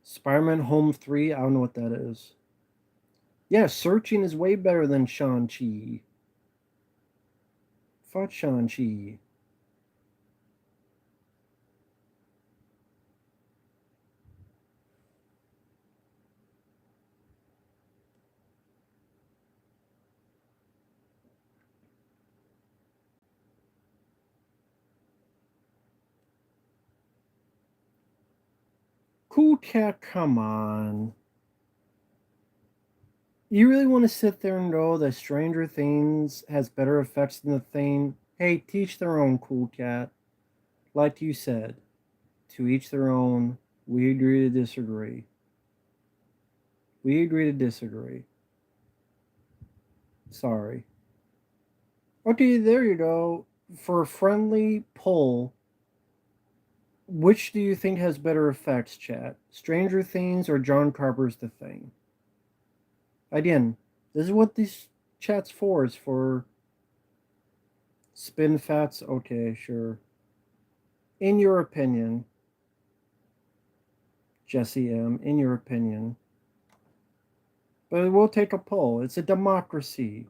Spider-Man Home 3, I don't know what that is. Yeah, Searching is way better than Shang-Chi. Fuck Shang-Chi. Cool Cat, come on. You really want to sit there and go that Stranger Things has better effects than the thing? Hey, teach their own, Cool Cat. Like you said, to each their own. We agree to disagree. We agree to disagree. Sorry. Okay, there you go. For a friendly poll, which do you think has better effects, chat? Stranger Things or John Carpenter's The Thing? Again, this is what this chat's for. Is for spin fats. Okay, sure. In your opinion, Jesse M. In your opinion, but we'll take a poll. It's a democracy.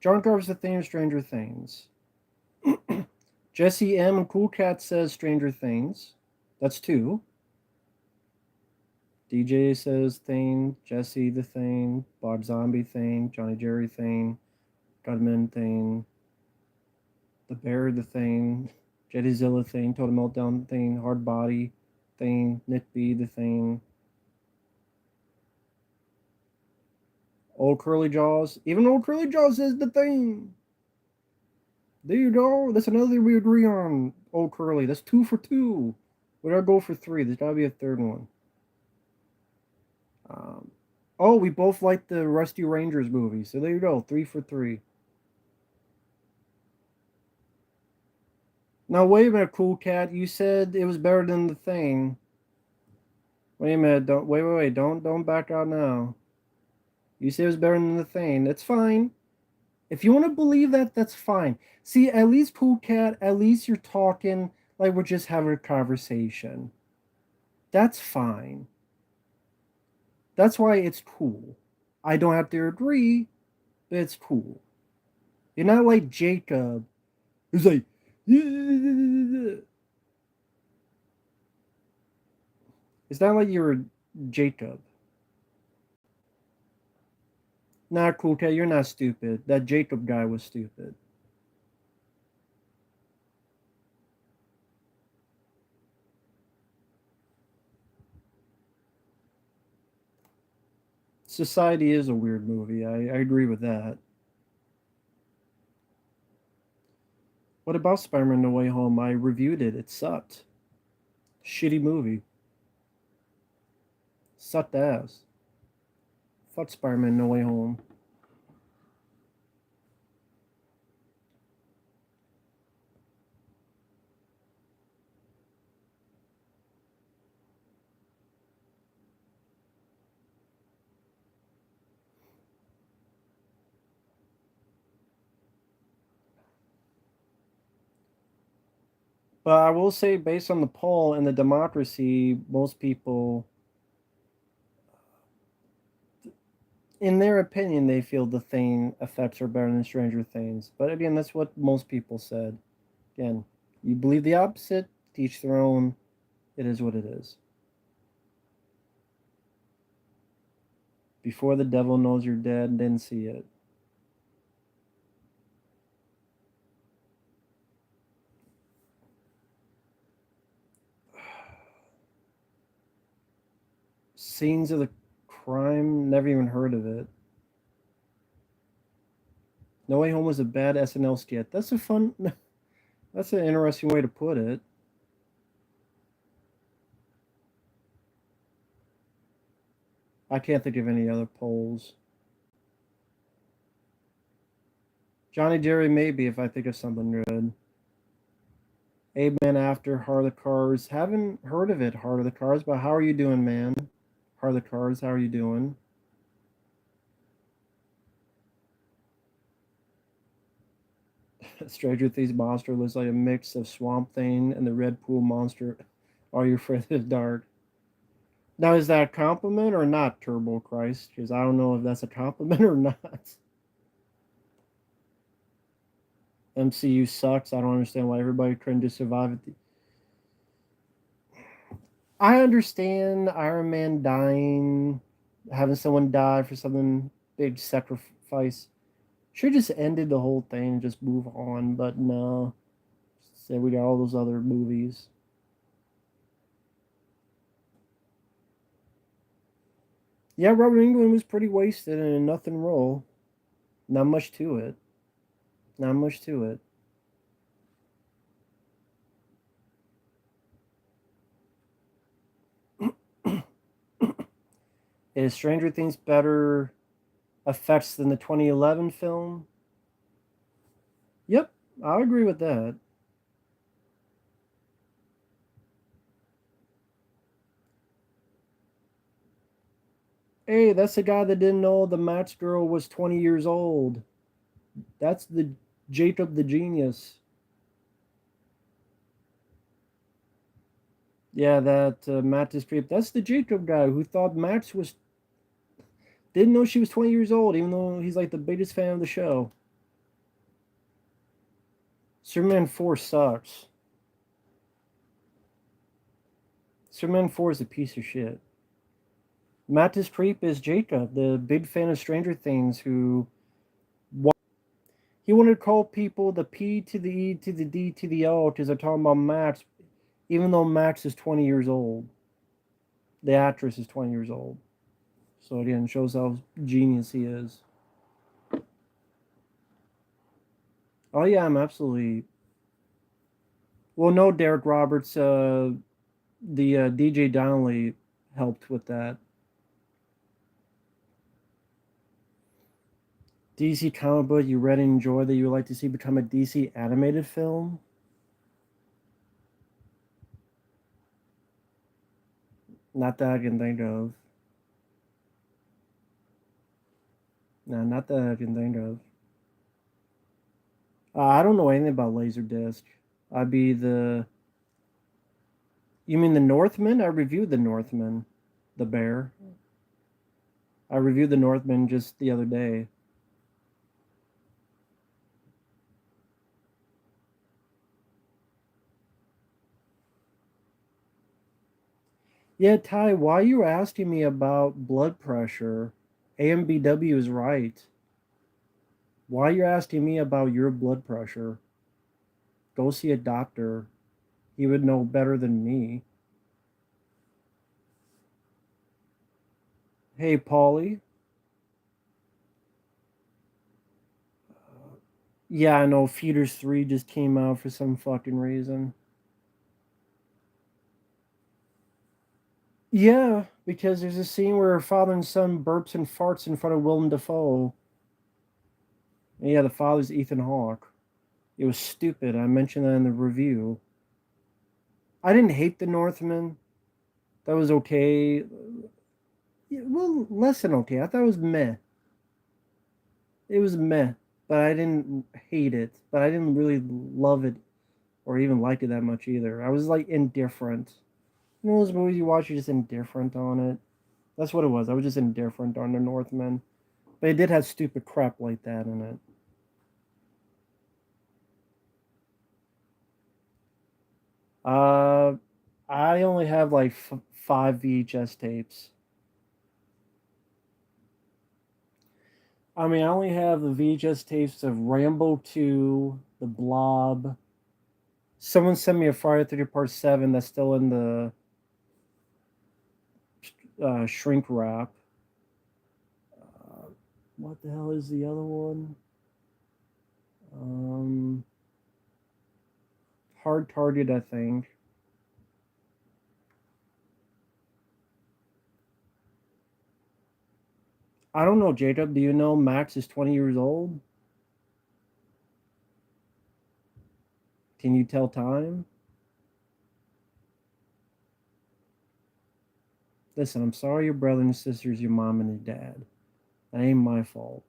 John Carpenter's The Thing or Stranger Things? Jesse M. and Cool Cat says Stranger Things. That's two. DJ says Thing. Jesse the Thing. Bob Zombie Thing. Johnny Jerry Thing. Gutman Thing. The Bear the Thing. Jettizilla Thing. Total Meltdown Thing. Hard Body Thing. Nick B the Thing. Old Curly Jaws. Even Old Curly Jaws says the Thing. There you go. That's another thing we agree on. Old Curly. That's 2 for 2. We gotta go for 3. There's gotta be a third one. Um, oh, we both like the Rusty Rangers movie. So there you go. 3 for 3. Now, wait a minute, Cool Cat. You said it was better than the thing. Wait a minute. Wait. Don't back out now. You said it was better than the thing. That's fine. If you want to believe that, that's fine. See, at least Cool Cat, at least you're talking like we're just having a conversation. That's fine. That's why it's cool. I don't have to agree, but it's cool. You're not like Jacob, who's like, it's not like you're Jacob. Nah, Cool Cat, you're not stupid. That Jacob guy was stupid. Society is a weird movie. I agree with that. What about Spider-Man No Way Home? I reviewed it. It sucked. Shitty movie. Sucked ass. Fuck Spider-Man No Way Home. But I will say, based on the poll and the democracy, most people, in their opinion, they feel the Thing effects are better than Stranger Things. But again, that's what most people said. Again, you believe the opposite, teach their own. It is what it is. Before the devil knows you're dead, didn't see it. Scenes of the crime, never even heard of it. No Way Home was a bad SNL skit. That's a fun, that's an interesting way to put it. I can't think of any other polls. Johnny Jerry, maybe, if I think of something good. Amen after Heart of the Cars. Haven't heard of it, Heart of the Cars, but how are you doing, man? Heart of the Cars, how are you doing? Stranger Things monster looks like a mix of Swamp Thing and the Red Pool monster. Are you afraid of the dark? Now, is that a compliment or not, Turbo Christ? Because I don't know if that's a compliment or not. MCU sucks. I don't understand why everybody couldn't just survive it. I understand Iron Man dying, having someone die for something big sacrifice. Should just ended the whole thing and just move on, but no. Say we got all those other movies. Yeah, Robert England was pretty wasted in a nothing role. Not much to it. Not much to it. Is Stranger Things better effects than the 2011 film? Yep, I agree with that. Hey, that's the guy that didn't know the Matt's girl was 20 years old. That's the Jacob the genius. Yeah, that Matt Discreep. That's the Jacob guy who thought Max was didn't know she was 20 years old, even though he's like the biggest fan of the show. Superman 4 sucks. Superman 4 is a piece of shit. Matt Discreep is Jacob, the big fan of Stranger Things, who he wanted to call people the P to the E to the D to the O because they're talking about Max, even though Max is 20 years old. The actress is 20 years old. So again, shows how genius he is. Oh yeah, I'm absolutely. Well, no, Derek Roberts. The DJ Donnelly helped with that. DC comic book you read and enjoy that you would like to see become a DC animated film? Not that I can think of. No, not that I can think of. I don't know anything about Laserdisc. I'd be the. You mean the Northman? I reviewed the Northman, the bear. I reviewed the Northman just the other day. Yeah, Ty, why are you asking me about blood pressure? AMBW is right. Why are you asking me about your blood pressure? Go see a doctor. He would know better than me. Hey, Paulie. Yeah, I know Feeders 3 just came out for some fucking reason. Yeah, because there's a scene where father and son burps and farts in front of Willem Dafoe. And yeah, the father's Ethan Hawke. It was stupid. I mentioned that in the review. I didn't hate The Northman. That was okay. Yeah, well, less than okay. I thought it was meh. It was meh, but I didn't hate it. But I didn't really love it or even liked it that much either. I was like indifferent. You know those movies you watch, you're just indifferent on it. That's what it was. I was just indifferent on the Northman, but it did have stupid crap like that in it. Uh, I only have like five VHS tapes. I mean, I only have the VHS tapes of Rambo 2, The Blob. Someone sent me a Friday 30 Part 7 that's still in the shrink wrap. Uh, what the hell is the other one? Um, Hard Target, I think. I don't know, Jacob. Do you know Max is 20 years old? Can you tell time? Listen, I'm sorry your brother and sisters, your mom and your dad. That ain't my fault.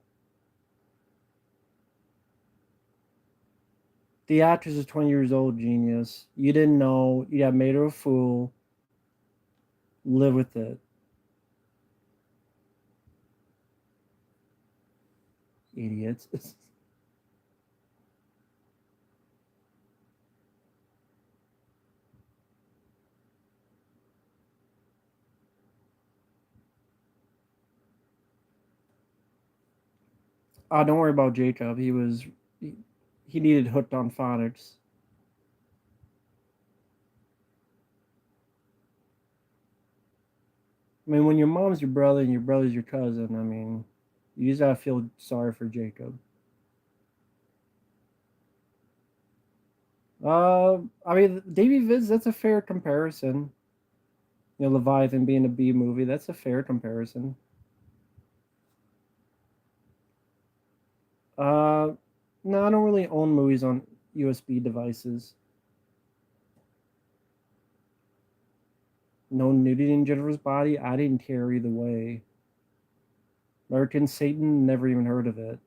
The actress is 20 years old, genius. You didn't know. You got made her a fool. Live with it, idiots. Don't worry about Jacob. He needed hooked on phonics. I mean, when your mom's your brother and your brother's your cousin, I mean, you just gotta feel sorry for Jacob. I mean, Davy Viz, that's a fair comparison. You know, Leviathan being a B movie, that's a fair comparison. Uh, no, I don't really own movies on USB devices. No nudity in Jennifer's body. I didn't care either way. American Satan, never even heard of it.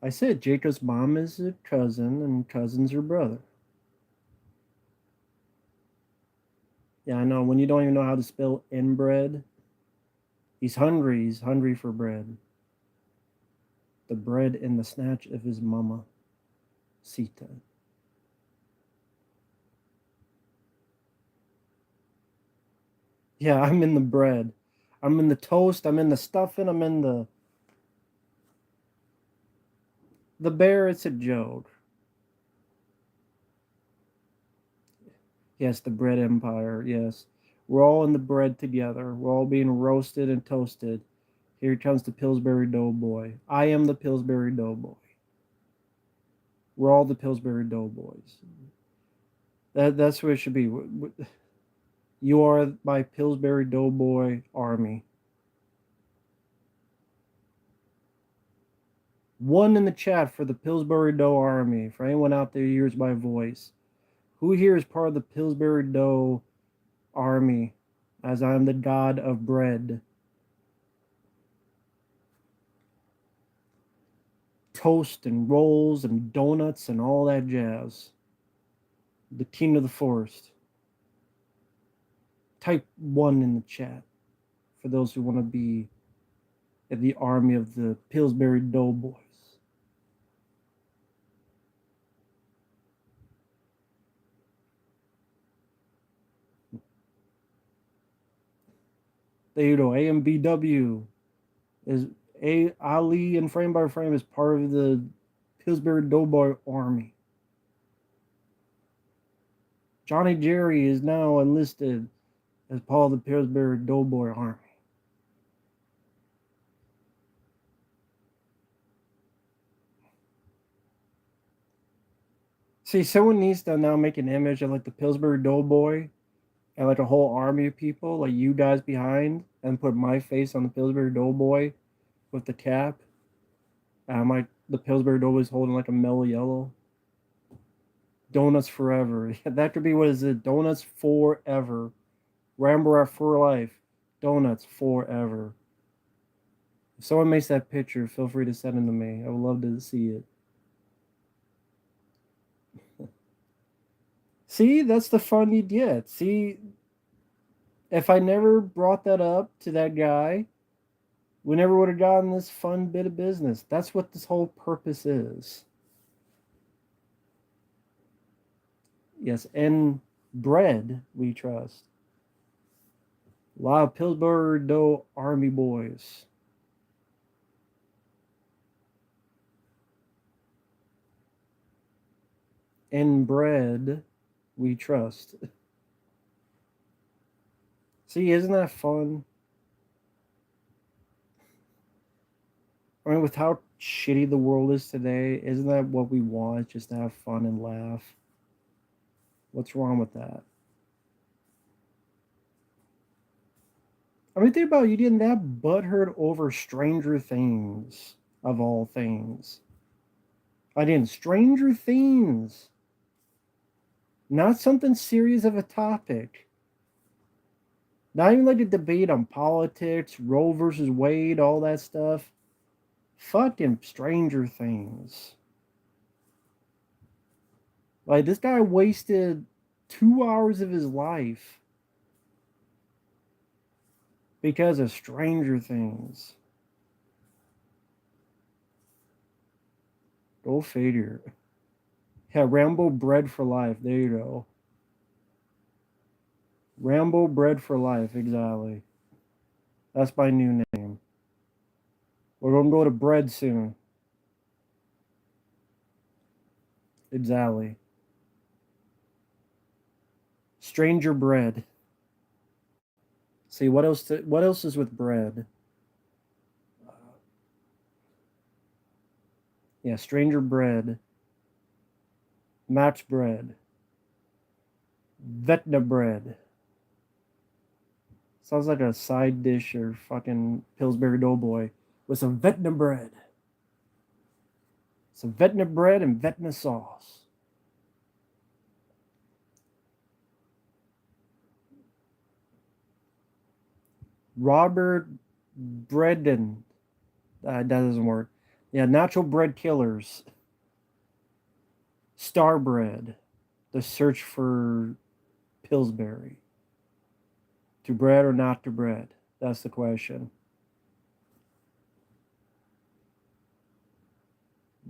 I said Jacob's mom is a cousin and cousin's her brother. Yeah, I know. When you don't even know how to spell inbred, he's hungry. He's hungry for bread. The bread in the snatch of his mama, Sita. Yeah, I'm in the bread. I'm in the toast. I'm in the stuffing. I'm in the bear. It's a joke. Yes, the bread empire. Yes, we're all in the bread together. We're all being roasted and toasted. Here comes the Pillsbury Doughboy. I am the Pillsbury Doughboy. We're all the Pillsbury Doughboys. That's what it should be. You are my Pillsbury Doughboy army. One in the chat for the Pillsbury Dough army. For anyone out there who hears my voice, who here is part of the Pillsbury Dough army? As I am the god of bread, toast and rolls and donuts and all that jazz. The king of the forest. Type one in the chat for those who want to be at the army of the Pillsbury Doughboys. There you go. AMBW is A Ali and Frame by Frame is part of the Pillsbury Doughboy army. Johnny Jerry is now enlisted as part of the Pillsbury Doughboy army. See, someone needs to now make an image of like the Pillsbury Doughboy and like a whole army of people, like you guys behind, and put my face on the Pillsbury Doughboy with the cap. And I'm like the Pillsbury Doughboy's holding like a mellow yellow. Donuts forever. That could be what is it? Donuts forever. Rambo for life. Donuts forever. If someone makes that picture, feel free to send it to me. I would love to see it. See, that's the fun you get. See, if I never brought that up to that guy, we never would have gotten this fun bit of business. That's what this whole purpose is. Yes, and bread we trust. A lot of Pillsbury Dough Army boys. And bread we trust. See, isn't that fun? I mean, with how shitty the world is today, isn't that what we want? Just to have fun and laugh? What's wrong with that? I mean, think about it, you getting that butthurt over Stranger Things, of all things. I didn't. Stranger Things. Not something serious of a topic. Not even like a debate on politics, Roe versus Wade, all that stuff. Fucking Stranger Things. Like, this guy wasted 2 hours of his life because of Stranger Things. Go figure. Yeah, Rambo Bread for Life. There you go. Rambo Bread for Life, exactly. That's my new name. We're gonna go to bread soon. Exactly. Stranger Bread. See what else? What else is with bread? Yeah, Stranger Bread, Match Bread, Vetna Bread. Sounds like a side dish or fucking Pillsbury Doughboy with some Vetna bread. Some Vetna bread and Vetna sauce. Robert Breadden. That doesn't work. Yeah, Natural Bread Killers. Star Bread. The search for Pillsbury. To bread or not to bread? That's the question.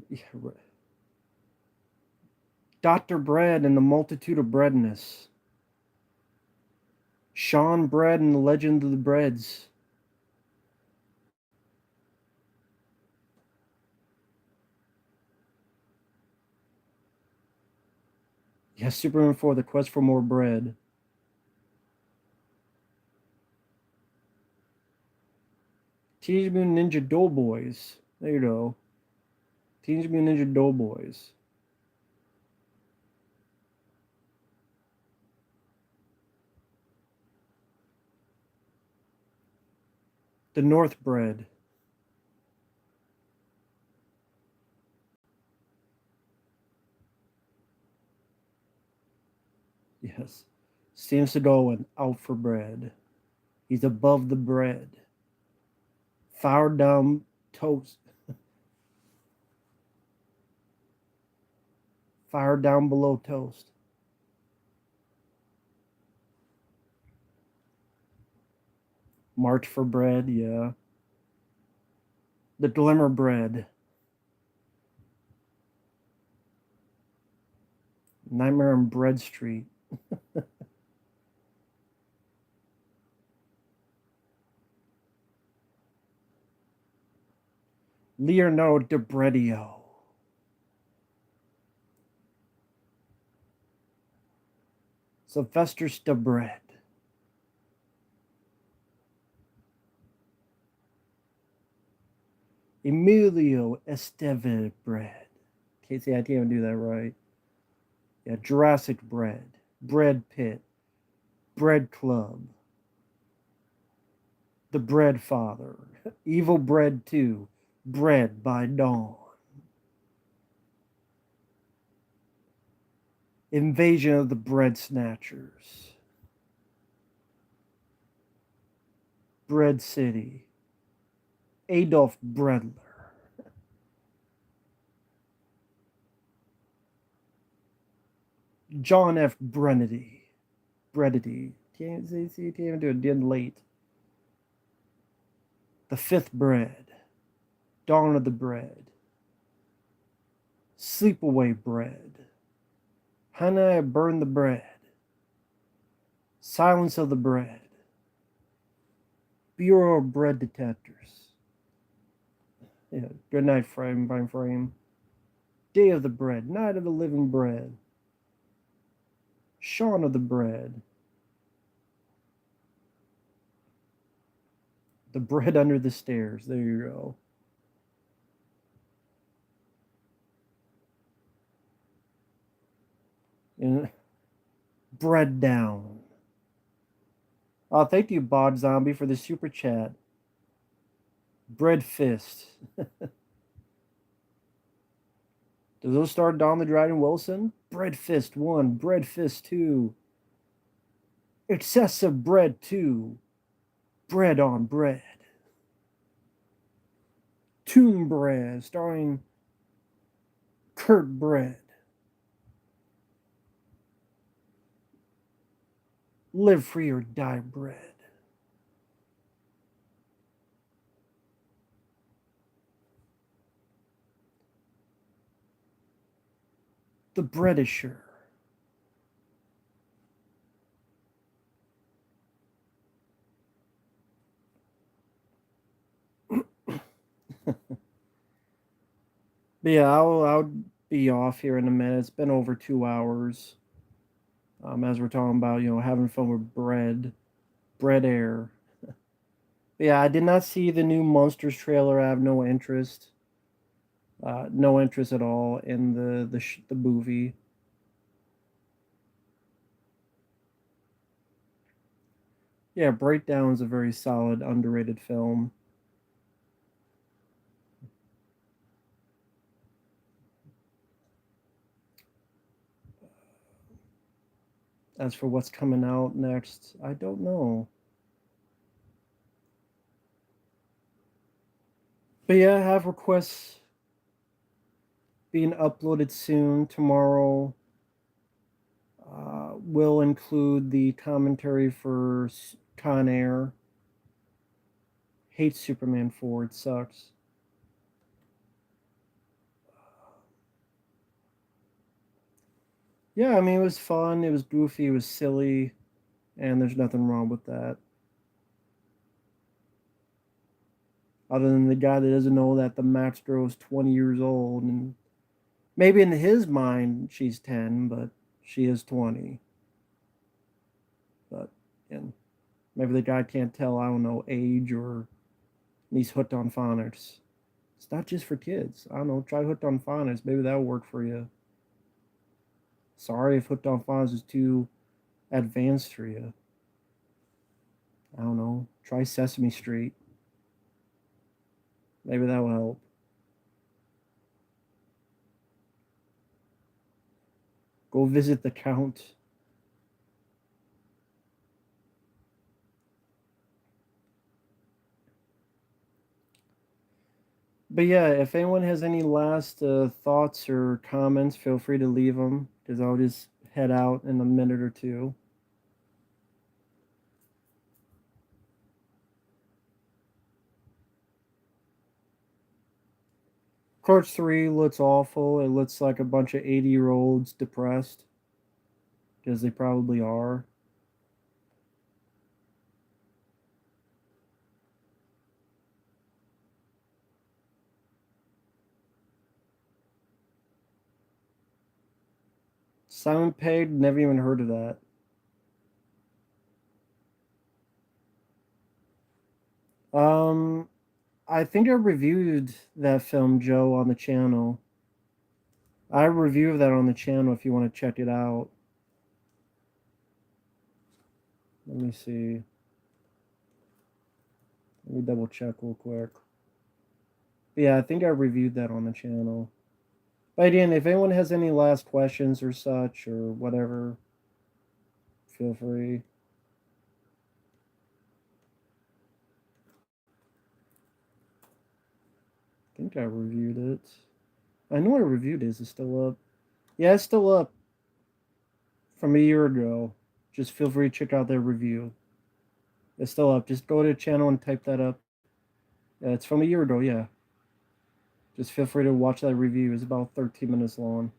Yeah, Dr. Bread and the Multitude of Breadness. Sean Bread and the Legend of the Breads. Yeah, Superman 4, The Quest for More Bread. Teenage Mutant Ninja Doughboys. There you go. Teenage Mutant Ninja Doughboys. The North Bread. Yes. Seems to go and out for bread. He's above the bread. Far down toast. Fire down below toast. March for bread, yeah. The Glimmer Bread. Nightmare on Bread Street. Leonardo DiBredio. Sylvester Stebread. Emilio Esteve Bread. Casey, I can't even do that right. Yeah, Jurassic Bread. Bread Pit. Bread Club. The Bread Father. Evil Bread 2. Bread by Dawn. Invasion of the Bread Snatchers. Bread City. Adolf Bredler. John F. Brennedy. Brennedy. Can't even do it. Did late. The Fifth Bread. Dawn of the Bread. Sleepaway Bread. Hannah, I Burned the Bread. Silence of the Bread. Bureau of Bread Detectors. Yeah, Good Night Frame by Frame. Day of the Bread. Night of the Living Bread. Shaun of the Bread. The Bread Under the Stairs. There you go. And Bread Down. Thank you, Bod Zombie, for the super chat. Bread Fist. Do those star Don the Dragon Wilson? Bread Fist 1, Bread Fist 2, Excessive Bread 2, Bread on Bread. Tomb Bread, starring Kurt Bread. Live Free or Die Bread. The Breadisher. But yeah, I'll be off here in a minute. It's been over 2 hours. As we're talking about, having fun with bread air. But yeah, I did not see the new Monsters trailer. I have no interest. No interest at all in the movie. Yeah, Breakdown is a very solid, underrated film. As for what's coming out next, I don't know. But yeah, I have requests being uploaded soon. Tomorrow will include the commentary for Con Air. Hate Superman 4, it sucks. Yeah, I mean, it was fun, it was goofy, it was silly, and there's nothing wrong with that. Other than the guy that doesn't know that the Max girl is 20 years old, and maybe in his mind she's 10, but she is 20. But and maybe the guy can't tell, I don't know, age, or he's hooked on phonics. It's not just for kids. I don't know. Try hooked on phonics. Maybe that'll work for you. Sorry if hooked on phonics is too advanced for you. I don't know. Try Sesame Street. Maybe that will help. Go visit the Count. But yeah, if anyone has any last thoughts or comments, feel free to leave them because I'll just head out in a minute or two. Clerks 3 looks awful. It looks like a bunch of 80-year-olds depressed because they probably are. Simon Pegg, never even heard of that. Um, I think I reviewed that film, Joe, on the channel. I reviewed that on the channel if you want to check it out. Let me see. Let me double check real quick. But yeah, I think I reviewed that on the channel. But again, if anyone has any last questions or such or whatever, feel free. I think I reviewed it. I know I reviewed it. Is it still up? Yeah, it's still up from a year ago. Just feel free to check out their review. It's still up. Just go to the channel and type that up. Yeah, it's from a year ago, yeah. Just feel free to watch that review. It's about 13 minutes long.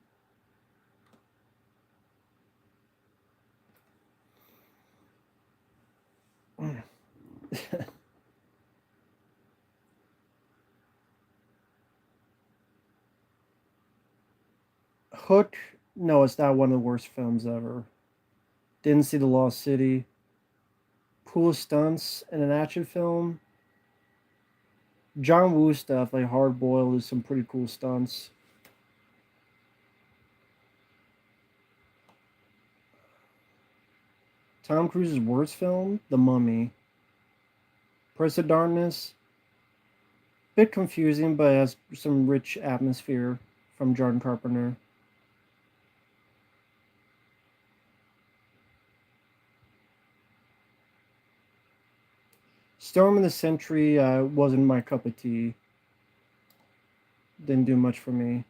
Hook, no, it's not one of the worst films ever. Didn't see The Lost City. Coolest stunts in an action film. John Woo stuff, like Hard Boiled, is some pretty cool stunts. Tom Cruise's worst film, The Mummy. Prince of Darkness, bit confusing, but has some rich atmosphere from John Carpenter. Storm of the Century wasn't my cup of tea. Didn't do much for me.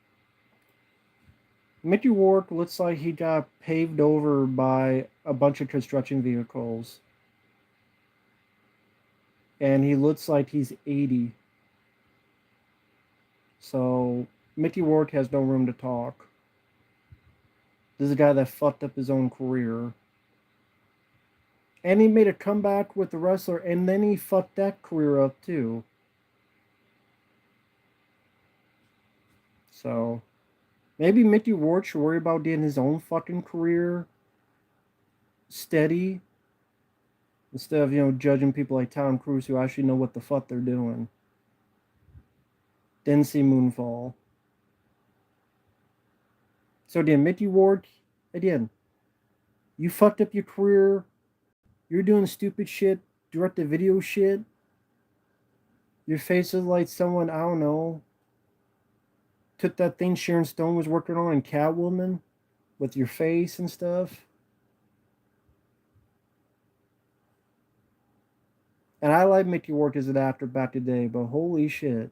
Mickey Rourke looks like he got paved over by a bunch of construction vehicles. And he looks like he's 80. So Mickey Rourke has no room to talk. This is a guy that fucked up his own career. And he made a comeback with the wrestler, and then he fucked that career up too. So maybe Mickey Rourke should worry about getting his own fucking career steady instead of, judging people like Tom Cruise who actually know what the fuck they're doing. Didn't see Moonfall. So again, Mickey Rourke, again, you fucked up your career. You're doing stupid shit, direct to video shit. Your face is like someone, I don't know, took that thing Sharon Stone was working on in Catwoman with your face and stuff. And I like Mickey Rourke as an actor back today, but holy shit.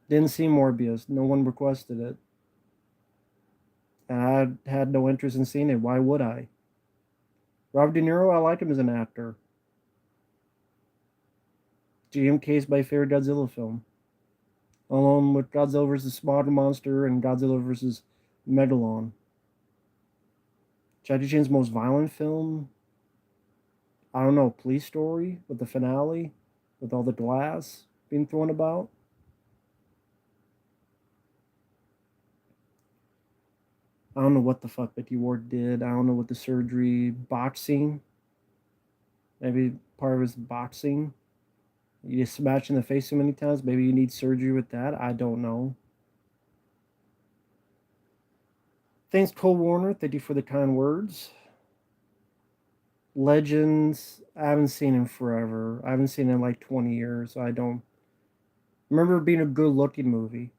Didn't see Morbius. No one requested it. And I had no interest in seeing it. Why would I? Robert De Niro, I like him as an actor. GMK is my favorite Godzilla film, along with Godzilla vs. Smaug Monster and Godzilla vs. Megalon. Jackie Chan's most violent film, I don't know, Police Story with the finale, with all the glass being thrown about. I don't know what the fuck Mickey Ward did. I don't know what the surgery, boxing. Maybe part of his boxing. You get smashed in the face so many times. Maybe you need surgery with that. I don't know. Thanks, Cole Warner. Thank you for the kind words. Legends, I haven't seen in forever. I haven't seen it in like 20 years. So I don't remember it being a good looking movie.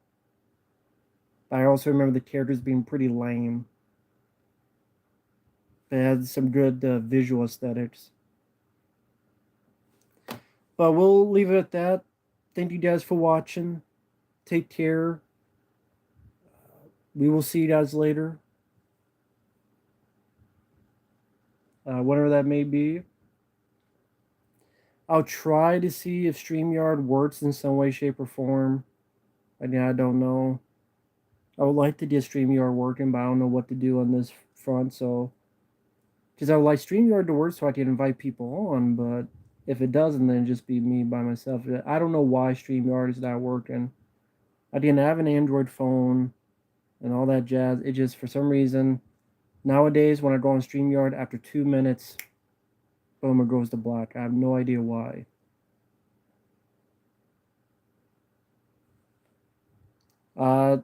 But I also remember the characters being pretty lame. They had some good visual aesthetics. But we'll leave it at that. Thank you guys for watching. Take care. We will see you guys later. Whatever that may be. I'll try to see if StreamYard works in some way, shape, or form. I don't know. I would like to get StreamYard working, but I don't know what to do on this front. So, because I would like StreamYard to work so I can invite people on, but if it doesn't, then just be me by myself. I don't know why StreamYard is not working. I didn't have an Android phone and all that jazz. It just, for some reason, nowadays when I go on StreamYard, after 2 minutes, boom, it goes to black. I have no idea why. Uh,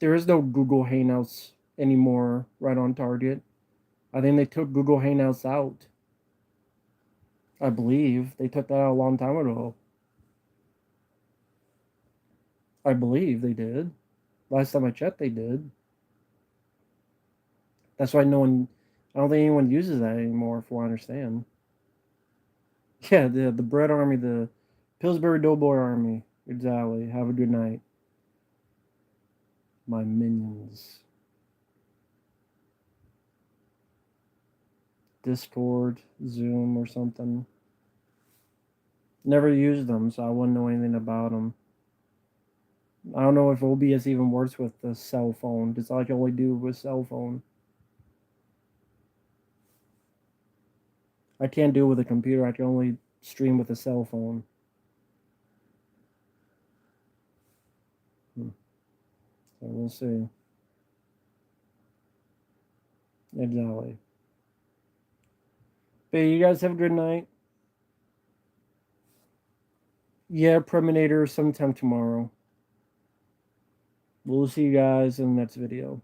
there is no Google Hangouts anymore right on Target. I think they took Google Hangouts out. I believe they took that out a long time ago. I believe they did. Last time I checked, they did. That's why no one. I don't think anyone uses that anymore, if I understand. Yeah, the Bread Army, the Pillsbury Doughboy Army. Exactly. Have a good night, my minions. Discord, Zoom, or something. Never used them, so I wouldn't know anything about them. I don't know if OBS even works with the cell phone. That's all I can only do with cell phone. I can't do it with a computer. I can only stream with a cell phone. So we'll see. Exactly. But you guys have a good night. Yeah, Preminator sometime tomorrow. We'll see you guys in the next video.